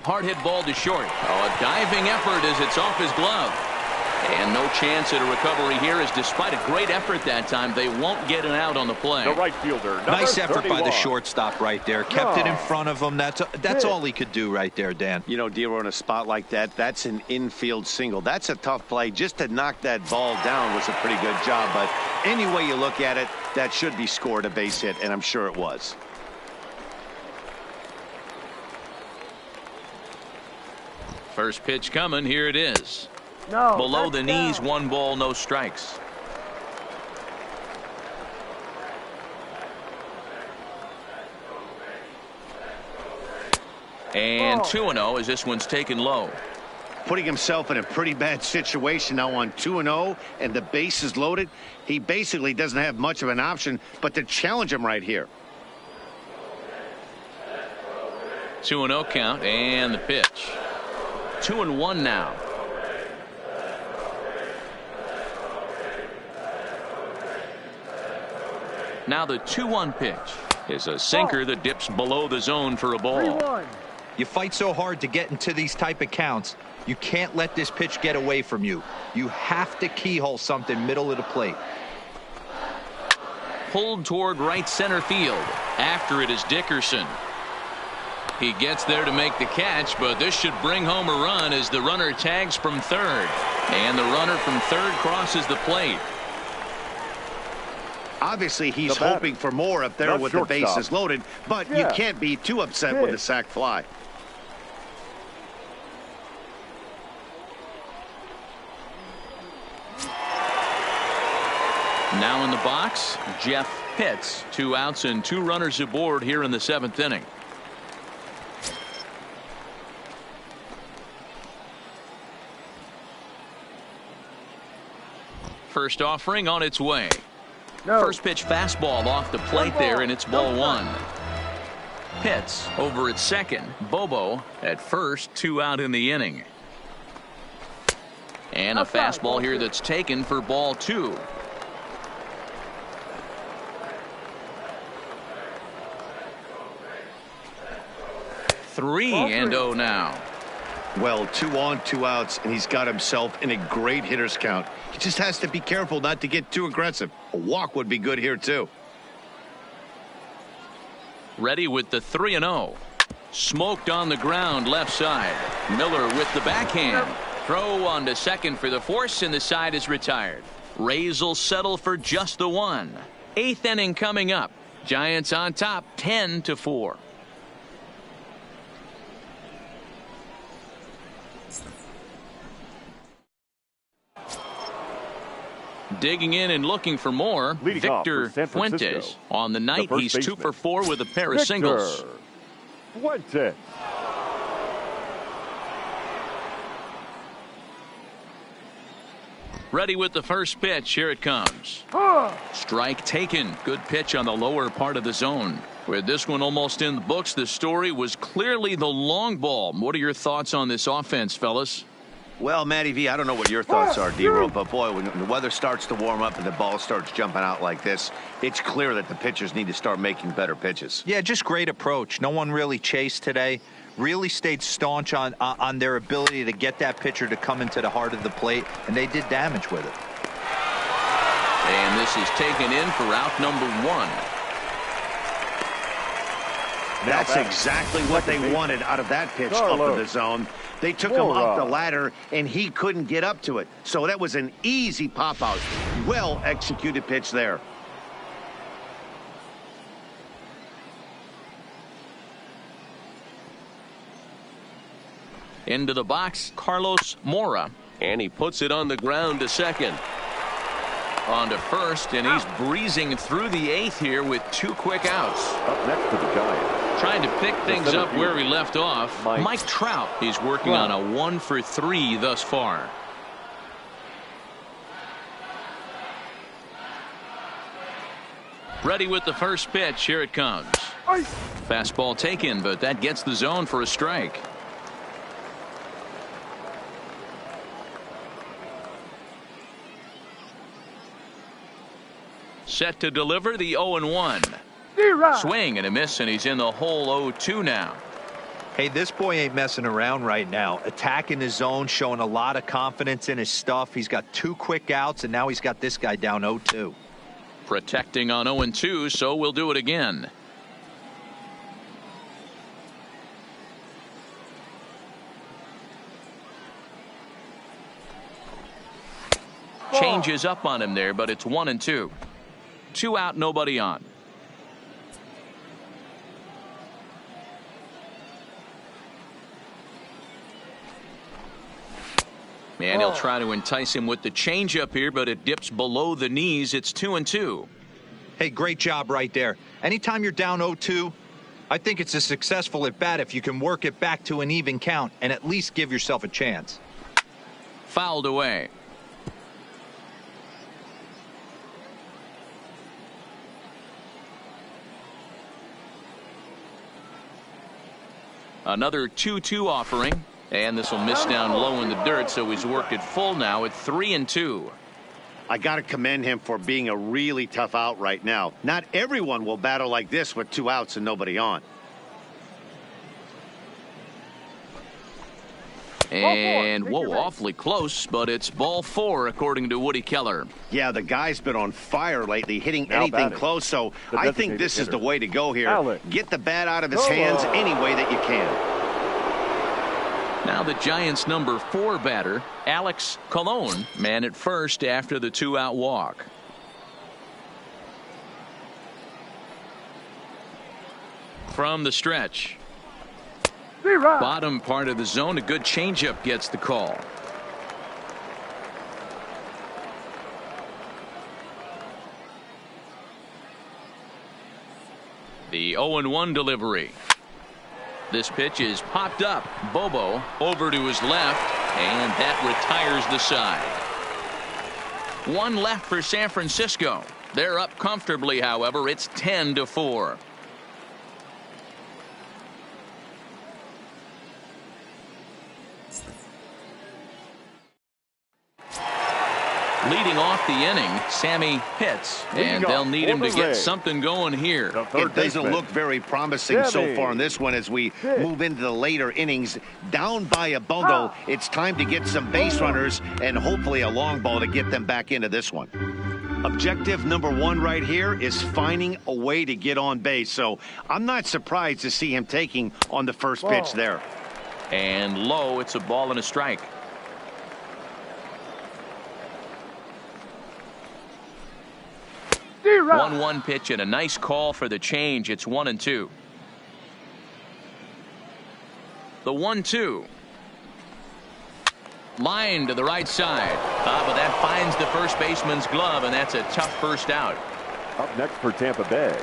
Hard hit ball to short. Oh, a diving effort as it's off his glove. And no chance at a recovery here, as despite a great effort that time, they won't get an out on the play. The right fielder, nice effort 31. by the shortstop right there. Kept it in front of him. That's all he could do right there, Dan. You know, Dero, in a spot like that, that's an infield single. That's a tough play. Just to knock that ball down was a pretty good job. But any way you look at it, that should be scored a base hit, and I'm sure it was. First pitch coming. Here it is. No. Below the knees, 1 ball, no strikes. And 2-0 as this one's taken low. Putting himself in a pretty bad situation now on 2-0, and the base is loaded. He basically doesn't have much of an option but to challenge him right here. 2-0 count, and the pitch. 2-1 now. Now the 2-1 pitch is a sinker that dips below the zone for a ball. 3-1. You fight so hard to get into these type of counts. You can't let this pitch get away from you. You have to keyhole something middle of the plate. Pulled toward right center field. After it is Dickerson. He gets there to make the catch, but this should bring home a run as the runner tags from third. And the runner from third crosses the plate. Obviously, he's hoping for more up there with the bases loaded, but you can't be too upset with the sac fly. Now in the box, Jeff Pitts. 2 outs and 2 runners aboard here in the 7th inning. First offering on its way. No. First pitch fastball off the plate there, and it's ball 1. Pitts over at second. Bobo at first. 2 out in the inning. And a fastball here that's taken for ball 2. Three and 0 now. Well, 2 on, 2 outs, and he's got himself in a great hitter's count. He just has to be careful not to get too aggressive. A walk would be good here, too. Ready with the 3-0. Smoked on the ground left side. Miller with the backhand. Throw on to second for the force, and the side is retired. Rays will settle for just the 1. 8th inning coming up. Giants on top 10-4. Digging in and looking for more, Leading Victor Fuentes. On the night, he's 2 for 4 with a pair of singles. Fuentes. Ready with the first pitch. Here it comes. Strike taken. Good pitch on the lower part of the zone. With this one almost in the books, the story was clearly the long ball. What are your thoughts on this offense, fellas? Well, Matty V, I don't know what your thoughts are, D-Roll, but boy, when the weather starts to warm up and the ball starts jumping out like this, it's clear that the pitchers need to start making better pitches. Yeah, just great approach. No one really chased today. Really stayed staunch on their ability to get that pitcher to come into the heart of the plate, and they did damage with it. And this is taken in for out number 1. That's exactly what they wanted out of that pitch up in the zone. They took him up the ladder, and he couldn't get up to it. So that was an easy pop-out. Well-executed pitch there. Into the box, Carlos Mora. And he puts it on the ground to second. On to first, and he's breezing through the 8th here with 2 quick outs. Up next to the Giants. Trying to pick things up where he left off. Mike Trout. He's working on a 1 for 3 thus far. Ready with the first pitch. Here it comes. Fastball taken, but that gets the zone for a strike. Set to deliver the 0-1. Swing and a miss, and he's in the hole 0-2 now. Hey, this boy ain't messing around right now. Attacking his zone, showing a lot of confidence in his stuff. He's got 2 quick outs, and now he's got this guy down 0-2. Protecting on 0-2, so we'll do it again. Changes up on him there, but it's 1-2. 2 out, nobody on. And he'll try to entice him with the changeup here, but it dips below the knees. It's 2-2. Hey, great job right there. Anytime you're down 0-2, I think it's a successful at bat if you can work it back to an even count and at least give yourself a chance. Fouled away. Another 2-2 offering, and this will miss down low in the dirt, so he's worked it full now at 3-2. I got to commend him for being a really tough out right now. Not everyone will battle like this with 2 outs and nobody on. And whoa, awfully close, but it's ball 4 according to Woody Keller. Yeah, the guy's been on fire lately, hitting anything close, so I think this is the way to go here. Get the bat out of his hands any way that you can. Now the Giants' number 4 batter, Alex Colon, man at first after the 2-out walk. From the stretch. Bottom part of the zone, a good changeup gets the call. The 0-1 delivery. This pitch is popped up. Bobo over to his left, and that retires the side. 1 left for San Francisco. They're up comfortably, however. It's 10-4. Leading off the inning, Sammy Pitts, and they'll need him to get something going here. It doesn't look very promising so far in this one as we move into the later innings. Down by a bundle, it's time to get some base runners and hopefully a long ball to get them back into this one. Objective number 1 right here is finding a way to get on base. So I'm not surprised to see him taking on the first pitch there. And low, it's a ball and a strike. D-Rock. 1-1 pitch and a nice call for the change. It's 1-2. The 1-2. Line to the right side. But that finds the first baseman's glove, and that's a tough first out. Up next for Tampa Bay.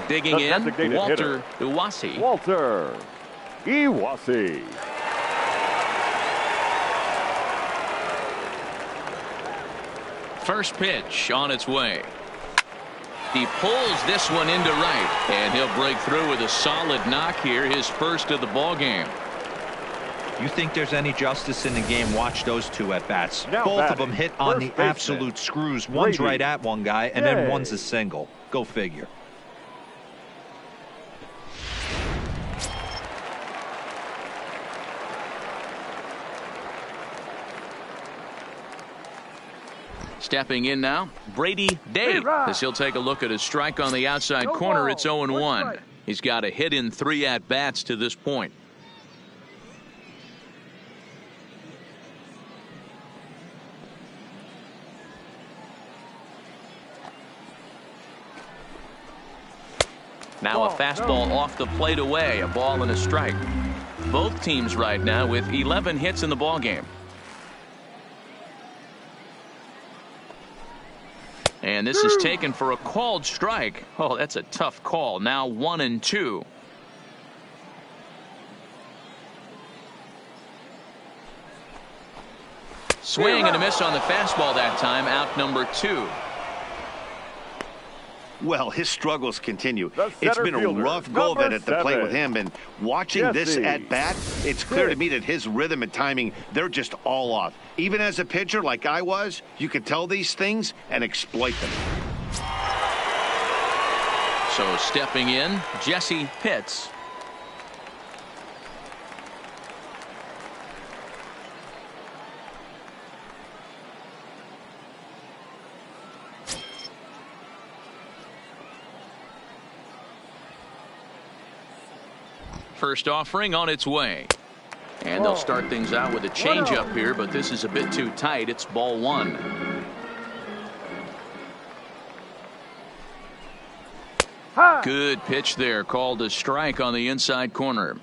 Digging the in, Walter Iwasi. Walter Iwasi. First pitch on its way. He pulls this one into right, and he'll break through with a solid knock here, his first of the ball game. You think there's any justice in the game? Watch those two at bats. Now Both of batting, them hit on the first baseman, absolute screws. One's Brady right at one guy, and then Gay. one's a single. Go figure. Stepping in now, Brady Day. As he'll take a look at his strike on the outside corner. It's 0-1. He's got a hit in 3 at-bats to this point. Now a fastball off the plate away, a ball and a strike. Both teams right now with 11 hits in the ballgame. And this is taken for a called strike. Oh, that's a tough call. Now 1-2. Swing and a miss on the fastball that time. Out number 2. Well, his struggles continue. The It's center been a fielder, rough go of it at the plate 7. with him, and watching this Jesse at bat, it's clear to me that his rhythm and timing, they're just all off. Even as a pitcher like I was, you could tell these things and exploit them. So stepping in, Jesse Pitts. First offering on its way. And they'll start things out with a changeup here, but this is a bit too tight. It's ball 1. Good pitch there, called a strike on the inside corner.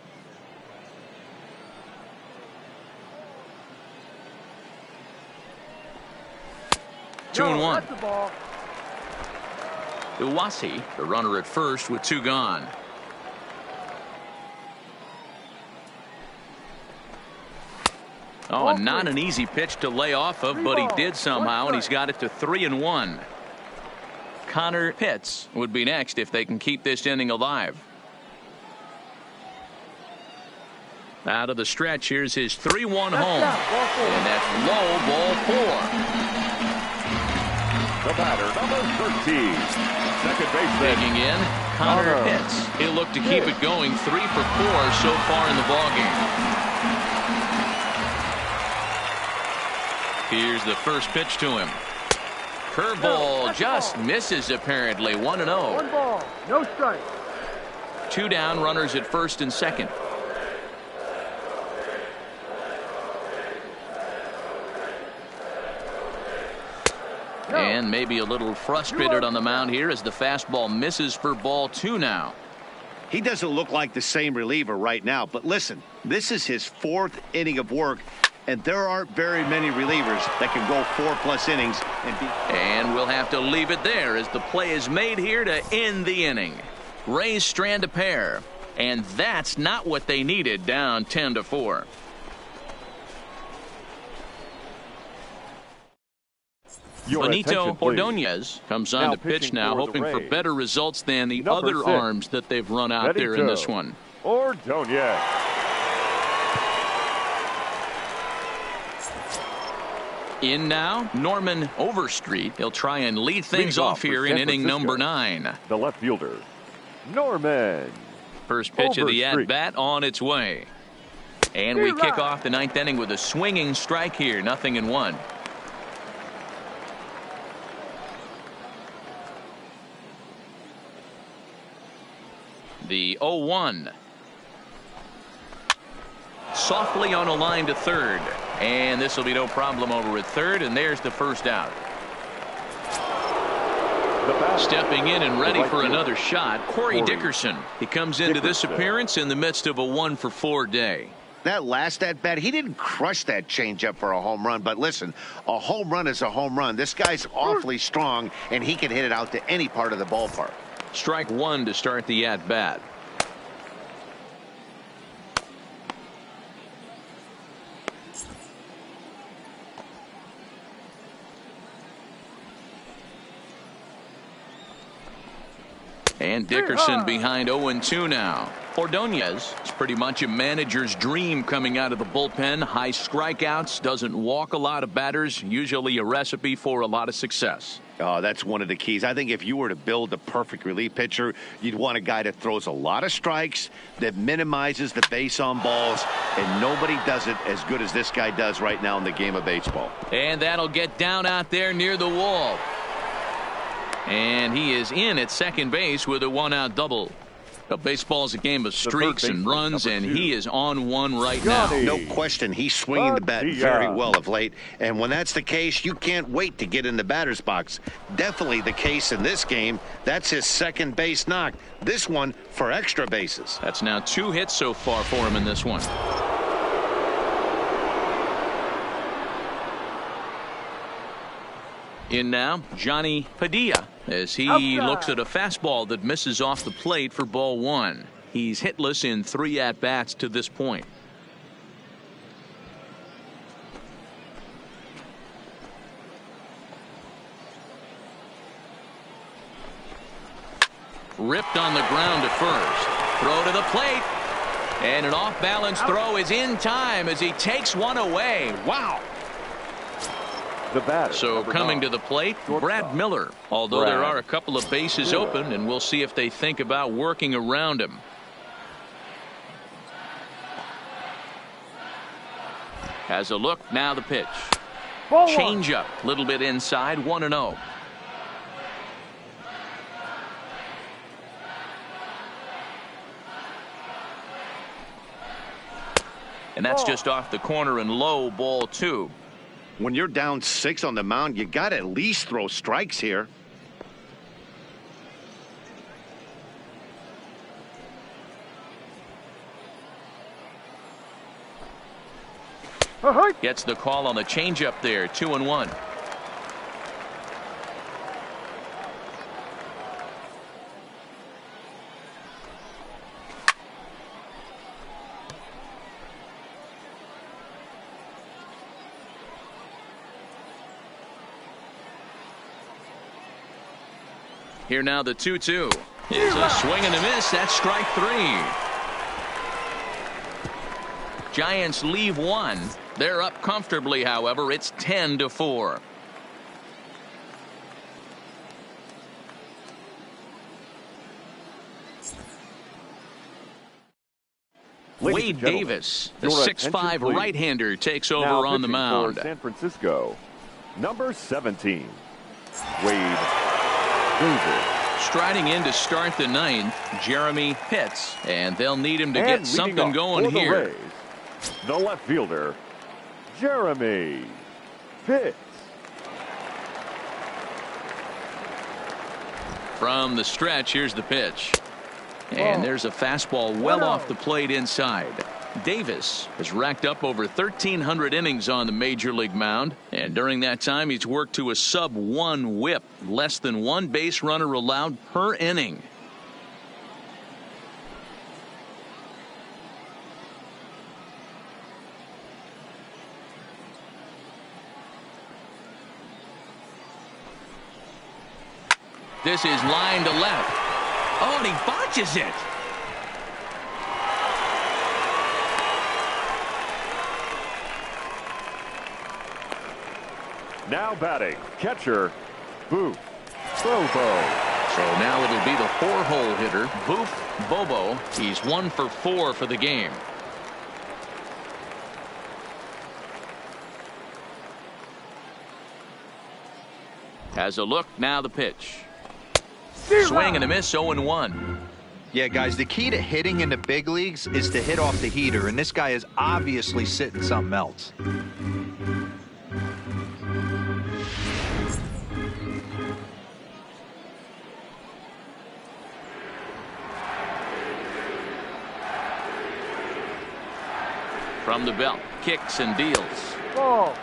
Two and one. Iwasi, the runner at first with 2 gone. Oh, and not an easy pitch to lay off of, but he did somehow, and he's got it to 3-1. Connor Pitts would be next if they can keep this inning alive. Out of the stretch, here's his 3-1 home. And that's low, ball 4. The batter, number 13, second baseman. Digging in, Connor Pitts. He'll look to keep it going. 3 for 4 so far in the ballgame. Here's the first pitch to him. Curveball just misses apparently. 1-0. 1 ball, no strike. 2 down, runners at first and second. And maybe a little frustrated on the mound here as the fastball misses for ball 2 now. He doesn't look like the same reliever right now, but listen, this is his 4th inning of work, and there aren't very many relievers that can go 4+ innings and be. And we'll have to leave it there as the play is made here to end the inning. Rays strand a pair, and that's not what they needed, down 10-4. Your Benito attention, please. Ordonez comes on Now to pitch pitching now, for the hoping for Rays. better results than the Number other 6. arms that they've run out there in this one. Ordonez. In now, Norman Overstreet. He'll try and lead things Leadoff off here for in San inning Francisco. number 9. The left fielder, Norman. First pitch of the Overstreet. at-bat on its way. And we kick off the 9th inning with a swinging strike here. 0-1. The 0-1. Softly on a line to third. And this will be no problem over at third. And there's the first out. The batter, Stepping in and ready right for fielder, another shot, Corey Dickerson. He comes into this Dickerson. appearance in the midst of a 1-for-4 day. That last at bat, he didn't crush that changeup for a home run. But listen, a home run is a home run. This guy's awfully strong, and he can hit it out to any part of the ballpark. Strike 1 to start the at-bat. And Dickerson behind 0-2 now. Ordonez is pretty much a manager's dream coming out of the bullpen. High strikeouts, doesn't walk a lot of batters, usually a recipe for a lot of success. Oh, that's one of the keys. I think if you were to build a perfect relief pitcher, you'd want a guy that throws a lot of strikes, that minimizes the base on balls, and nobody does it as good as this guy does right now in the game of baseball. And that'll get down out there near the wall. And he is in at second base with a one-out double. Baseball is a game of streaks and runs, and he is on one right now. No question, he's swinging the bat very well of late. And when that's the case, you can't wait to get in the batter's box. Definitely the case in this game. That's his second base knock. This one for extra bases. That's now 2 hits so far for him in this one. In now, Johnny Padilla, as he looks at a fastball that misses off the plate for ball 1. He's hitless in 3 at-bats to this point. Ripped on the ground to first. Throw to the plate. And an off-balance throw is in time as he takes one away. Wow. The batter, so coming to the plate, Brad Miller, although there are a couple of bases open, and we'll see if they think about working around him. Has a look, now the pitch. Change up, a little bit inside, 1-0. And that's just off the corner and low, ball 2. When you're down 6 on the mound, you got to at least throw strikes here. Gets the call on the changeup there, 2-1. Here now the 2-2 is a swing and a miss. That's strike 3. Giants leave 1. They're up comfortably, however. It's 10-4. Wade Davis, the 6'5" right-hander, takes over on the mound. For San Francisco, number 17, Wade Davis. Striding in to start the 9th, Jeremy Pitts, and they'll need him to get something going here. Rays, the left fielder, Jeremy Pitts. From the stretch, here's the pitch. And there's a fastball well off the plate inside. Davis has racked up over 1,300 innings on the major league mound, and during that time he's worked to a sub-1 whip, less than 1 base runner allowed per inning. This is line to left. Oh, and he botches it. Now batting, catcher, Boof Bobo. So now it'll be the 4-hole hitter, Boof Bobo. He's 1 for 4 for the game. Has a look, now the pitch. Swing and a miss, 0-1. Yeah, guys, the key to hitting in the big leagues is to hit off the heater, and this guy is obviously sitting something else. From the belt, kicks and deals.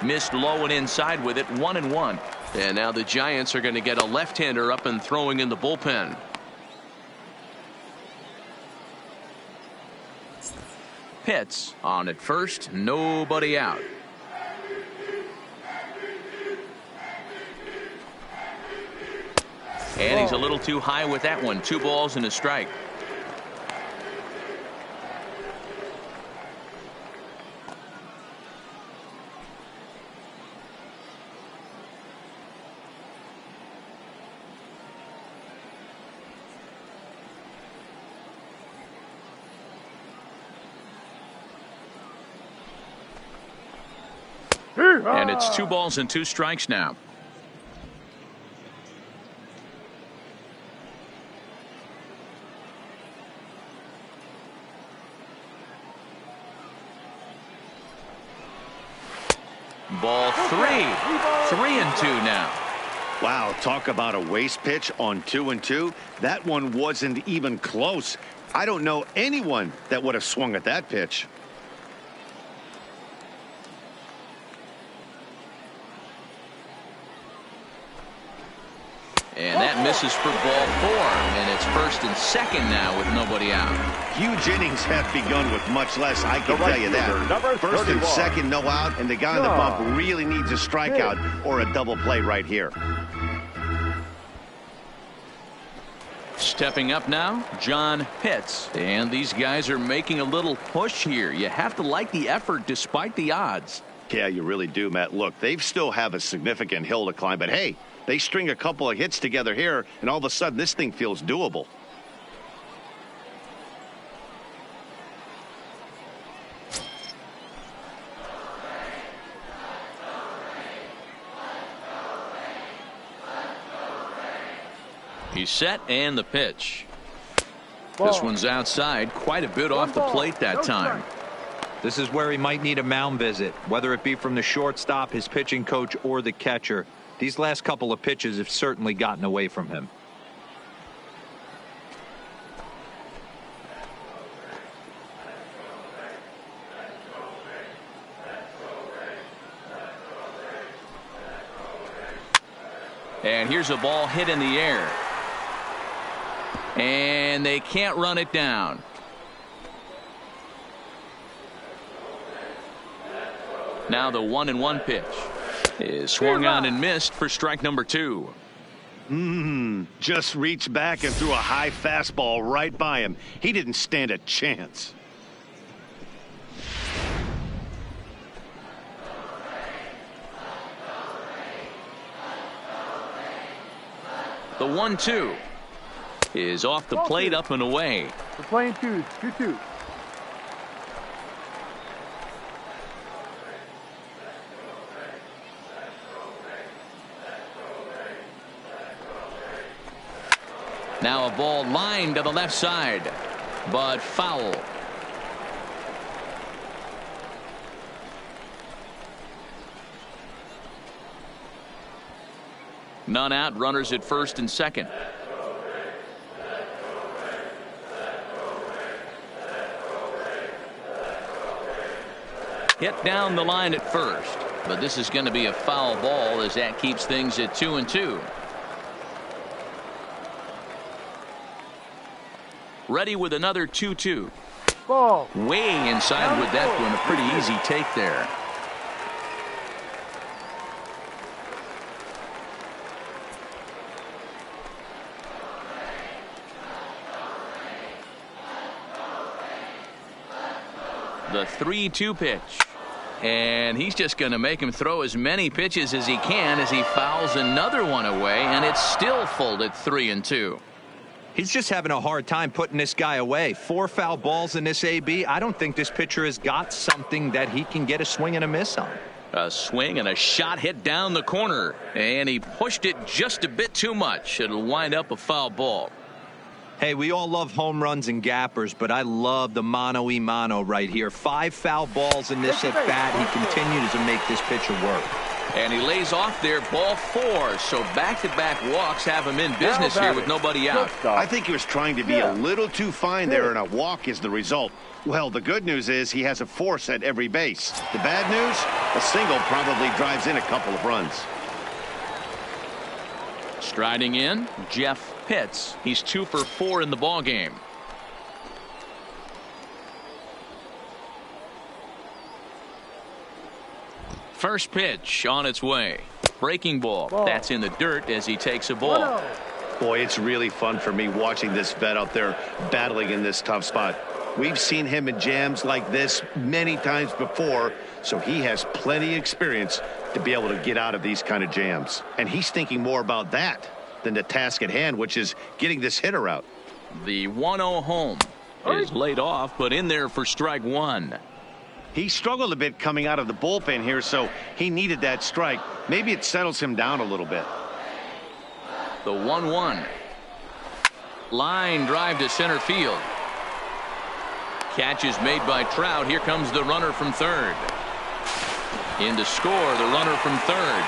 Missed low and inside with it, 1-1. And now the Giants are going to get a left-hander up and throwing in the bullpen. Pitts on at first, nobody out. And he's a little too high with that one. 2 balls and a strike. And it's 2 balls and 2 strikes now. Ball 3. 3-2 now. Wow, talk about a waste pitch on 2-2. That one wasn't even close. I don't know anyone that would have swung at that pitch. And that misses for ball 4. And it's 1st and 2nd now with nobody out. Huge innings have begun with much less, I can tell you that. 1st and 2nd, no out, and the guy on the bump really needs a strikeout or a double play right here. Stepping up now, John Pitts. And these guys are making a little push here. You have to like the effort despite the odds. Yeah, you really do, Matt. Look, they still have a significant hill to climb, but hey, they string a couple of hits together here, and all of a sudden this thing feels doable. He's set and the pitch. This one's outside, quite a bit off the plate that time. This is where he might need a mound visit, whether it be from the shortstop, his pitching coach, or the catcher. These last couple of pitches have certainly gotten away from him. And here's a ball hit in the air. And they can't run it down. Now the 1-1 pitch is swung on and missed for strike number 2. Just reached back and threw a high fastball right by him. He didn't stand a chance. The 1-2 is off the plate, up and away. We're playing 2-2. Now a ball lined to the left side, but foul. None out, runners at 1st and 2nd. Hit down the line at 1st, but this is going to be a foul ball as that keeps things at 2-2. Ready with another 2-2. Ball. Way inside with that one. A pretty easy take there. The 3-2 pitch. And he's just going to make him throw as many pitches as he can as he fouls another one away, and it's still full at 3-2. He's just having a hard time putting this guy away. 4 foul balls in this AB. I don't think this pitcher has got something that he can get a swing and a miss on. A swing and a shot hit down the corner, and he pushed it just a bit too much. It'll wind up a foul ball. Hey, we all love home runs and gappers, but I love the mano-y-mano right here. 5 foul balls in this at bat. He continues to make this pitcher work. And he lays off there, ball 4. So back-to-back walks have him in business here with nobody out. I think he was trying to be a little too fine there, and a walk is the result. Well, the good news is he has a force at every base. The bad news, a single probably drives in a couple of runs. Striding in, Jeff Pitts. He's 2 for 4 in the ballgame. First pitch on its way. Breaking ball. That's in the dirt as he takes a ball. Boy, it's really fun for me watching this vet out there battling in this tough spot. We've seen him in jams like this many times before, so he has plenty of experience to be able to get out of these kind of jams. And he's thinking more about that than the task at hand, which is getting this hitter out. The 1-0 home is laid off, but in there for strike 1. He struggled a bit coming out of the bullpen here, so he needed that strike. Maybe it settles him down a little bit. The 1-1. Line drive to center field. Catch is made by Trout. Here comes the runner from third. In to score, the runner from third.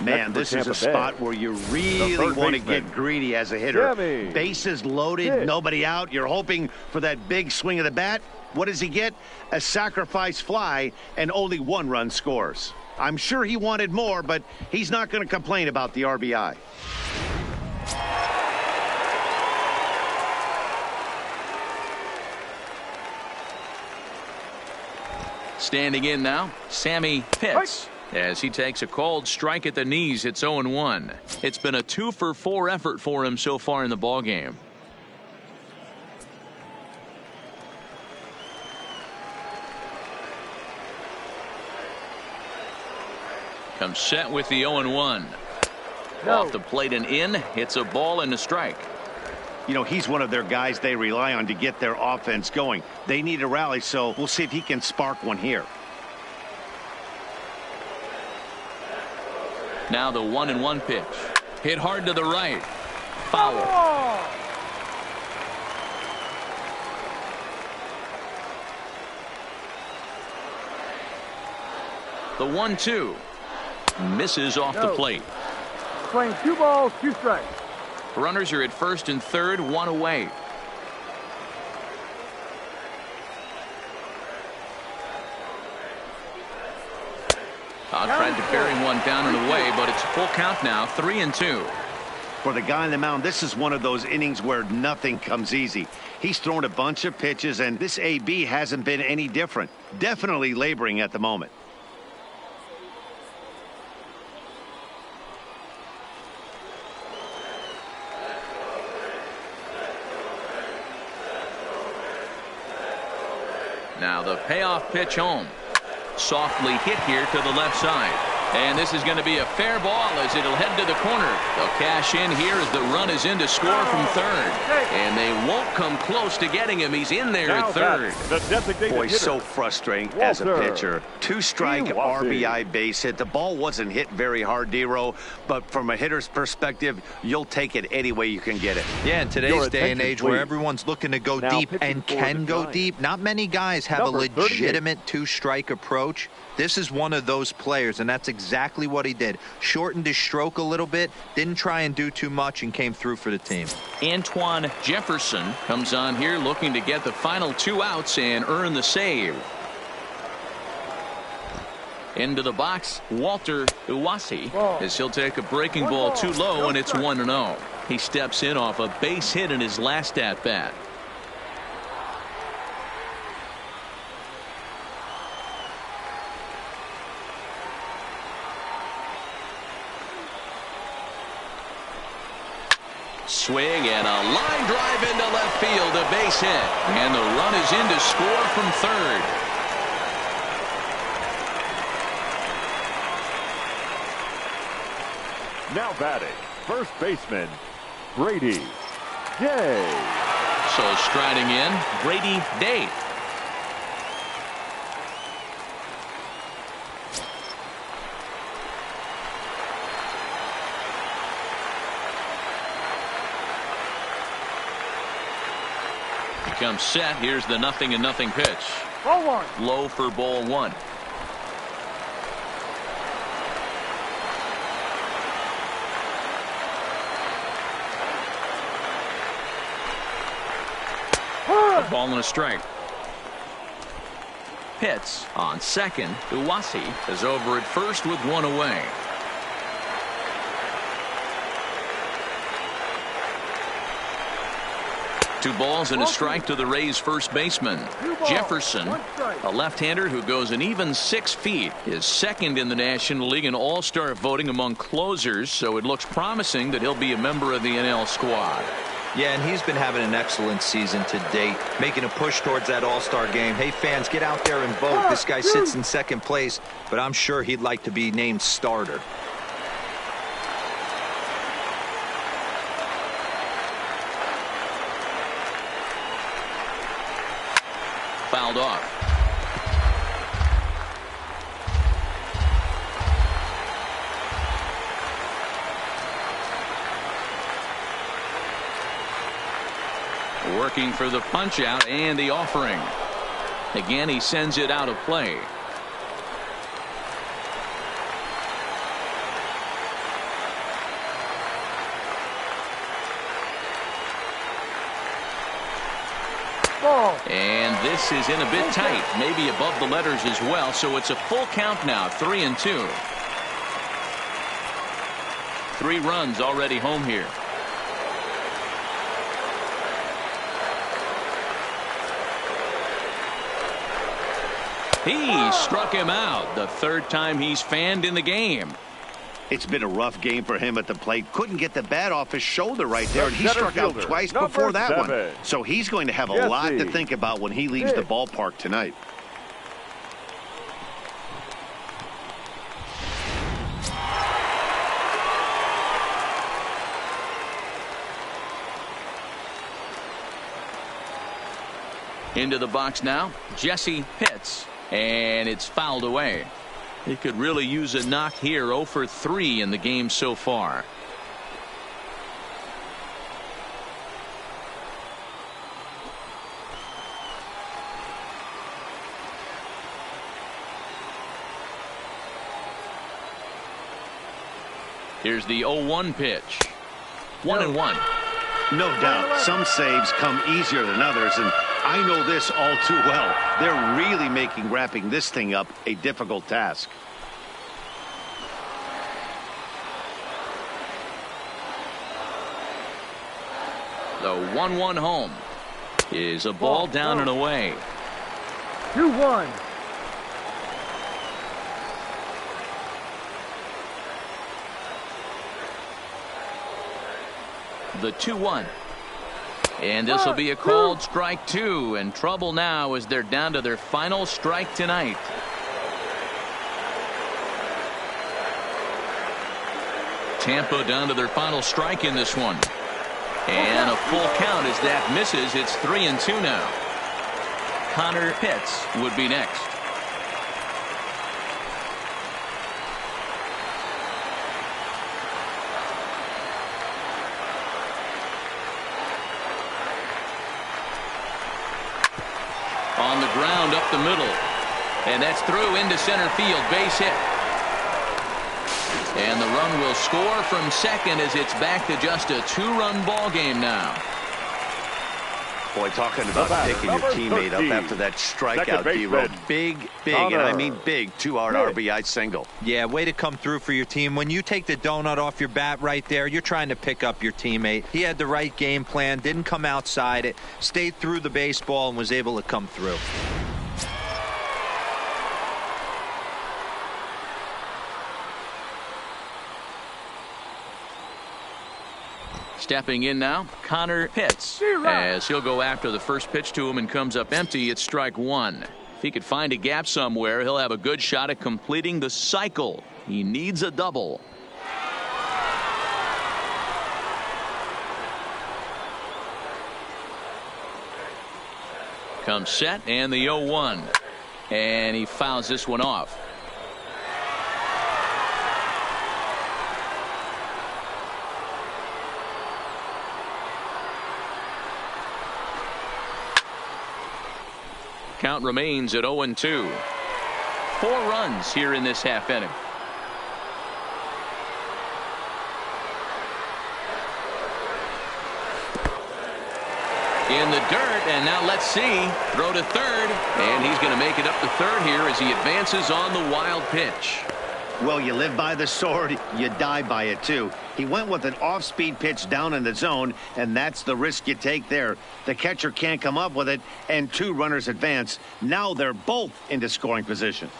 Man, this is a spot where you really want to get greedy as a hitter. Bases loaded, nobody out. You're hoping for that big swing of the bat. What does he get? A sacrifice fly, and only 1 run scores. I'm sure he wanted more, but he's not going to complain about the RBI. Standing in now, Sammy Pitts. As he takes a called strike at the knees, it's 0-1. It's been a 2-for-4 effort for him so far in the ballgame. Comes set with the 0-1. Off the plate and in. Hits a ball and a strike. You know, he's one of their guys they rely on to get their offense going. They need a rally, so we'll see if he can spark one here. Now the 1-1 pitch. Hit hard to the right. Foul. The 1-2. Misses off the plate. Playing 2 balls, 2 strikes. Runners are at first and third, 1 away. Tried to bury one down and away, but it's a full count now, 3-2. For the guy on the mound, this is one of those innings where nothing comes easy. He's thrown a bunch of pitches, and this AB hasn't been any different. Definitely laboring at the moment. Now the payoff pitch home. Softly hit here to the left side. And this is going to be a fair ball as it'll head to the corner. They'll cash in here as the run is in to score from third. And they won't come close to getting him. He's in there at third. Boy, so frustrating as a pitcher. 2-strike RBI base hit. The ball wasn't hit very hard, D-Row, but from a hitter's perspective, you'll take it any way you can get it. Yeah, in today's day and age where everyone's looking to go deep and can go deep, not many guys have a legitimate 2-strike approach. This is one of those players, and that's exactly what he did. Shortened his stroke a little bit, didn't try and do too much, and came through for the team. Antoine Jefferson comes on here looking to get the final 2 outs and earn the save. Into the box, Walter Uwasi, as he'll take a breaking ball too low, and it's 1-0. He steps in off a base hit in his last at-bat. Swing and a line drive into left field, a base hit, and the run is in to score from third. Now batting, first baseman, Brady Day. So striding in, Brady Day. Comes set. Here's the 0-0 pitch. Ball 1. Low for ball 1. A ball and a strike. Pitts on second. Uwasi is over at first with 1 away. Two balls and a strike to the Rays first baseman. Jefferson, a left-hander who goes an even 6 feet, is second in the National League in all-star voting among closers, so it looks promising that he'll be a member of the NL squad. Yeah, and he's been having an excellent season to date, making a push towards that all-star game. Hey, fans, get out there and vote. This guy sits in second place, but I'm sure he'd like to be named starter. working for the punch out and the offering. Again, he sends it out of play. And this is in a bit tight, maybe above the letters as well, so it's a full count now, 3-2. 3 runs already home here. He struck him out, the 3rd time he's fanned in the game. It's been a rough game for him at the plate. Couldn't get the bat off his shoulder right there, and he struck out twice before that one. So he's going to have a lot to think about when he leaves the ballpark tonight. Into the box now, Jesse Pitts, and it's fouled away. He could really use a knock here. 0 for 3 in the game so far. Here's the 0-1 pitch. 1-1. No doubt some saves come easier than others, and I know this all too well. They're really making wrapping this thing up a difficult task. The 1-1 home is a ball down and away. 2-1. The 2-1. And this will be a called strike 2, and trouble now as they're down to their final strike tonight. Tampa down to their final strike in this one. And a full count as that misses. It's 3-2 now. Connor Pitts would be next. On the ground up the middle, and that's through into center field. Base hit, and the run will score from second as it's back to just a 2-run ball game now. Boy, talking about picking your teammate up after that strikeout, D-Row. Big, and I mean big, 2-out RBI single. Yeah, way to come through for your team. When you take the donut off your bat right there, you're trying to pick up your teammate. He had the right game plan, didn't come outside it, stayed through the baseball, and was able to come through. Stepping in now, Connor Pitts, as he'll go after the first pitch to him and comes up empty. It's strike 1. If he could find a gap somewhere, he'll have a good shot at completing the cycle. He needs a double. Comes set, and the 0-1. And he fouls this one off. Count remains at 0-2. 4 runs here in this half inning. In the dirt, and now let's see. Throw to third, and he's going to make it up to third here as he advances on the wild pitch. Well, you live by the sword, you die by it too. He went with an off-speed pitch down in the zone, and that's the risk you take there. The catcher can't come up with it, and 2 runners advance. Now they're both into scoring position.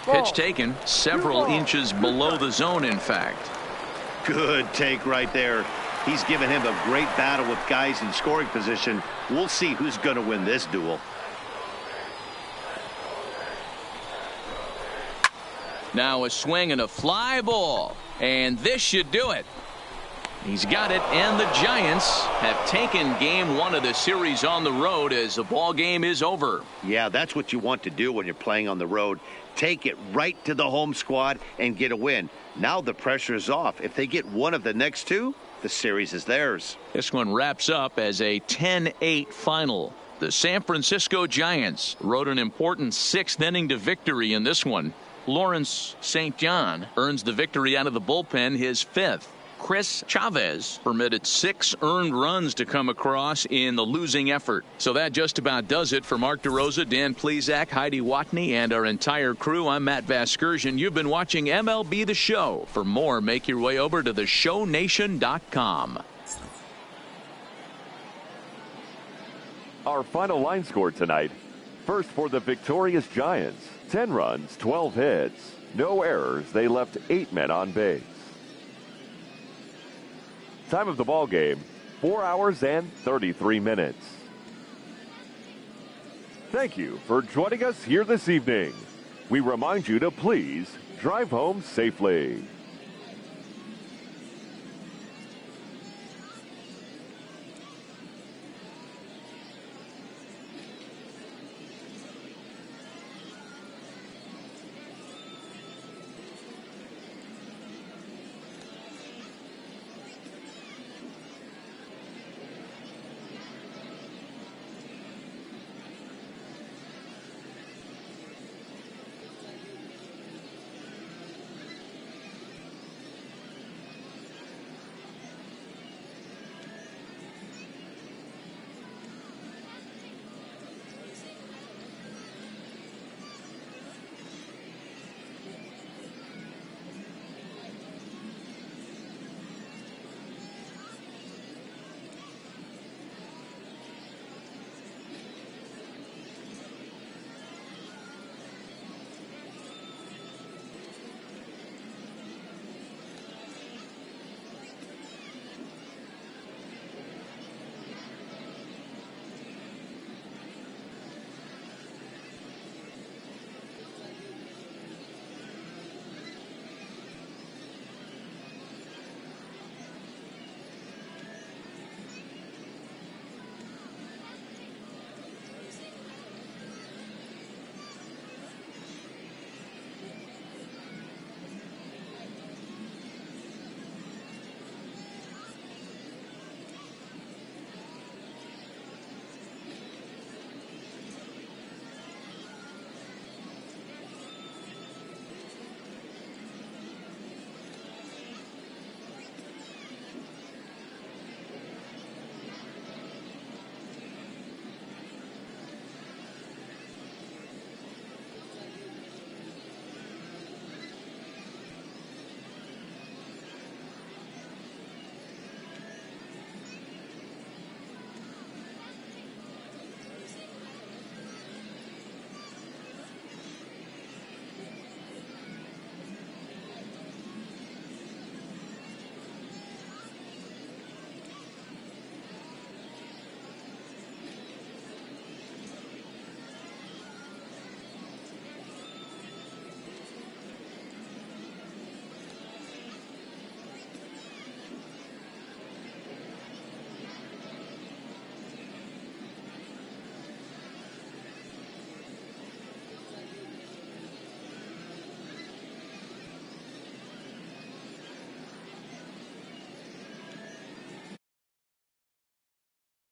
Pitch taken several inches below the zone, in fact. Good take right there. He's given him a great battle with guys in scoring position. We'll see who's going to win this duel. Now a swing and a fly ball, and this should do it. He's got it, and the Giants have taken game one of the series on the road as the ball game is over. Yeah, that's what you want to do when you're playing on the road. Take it right to the home squad and get a win. Now the pressure is off. If they get one of the next two, the series is theirs. This one wraps up as a 10-8 final. The San Francisco Giants rode an important sixth inning to victory in this one. Lawrence St. John earns the victory out of the bullpen, his fifth. Chris Chavez permitted 6 earned runs to come across in the losing effort. So that just about does it for Mark DeRosa, Dan Plesac, Heidi Watney, and our entire crew. I'm Matt Vasgersian. You've been watching MLB The Show. For more, make your way over to theshownation.com. Our final line score tonight. First for the victorious Giants. 10 runs, 12 hits. No errors. They left 8 men on base. Time of the ball game, 4 hours and 33 minutes. Thank you for joining us here this evening. We remind you to please drive home safely.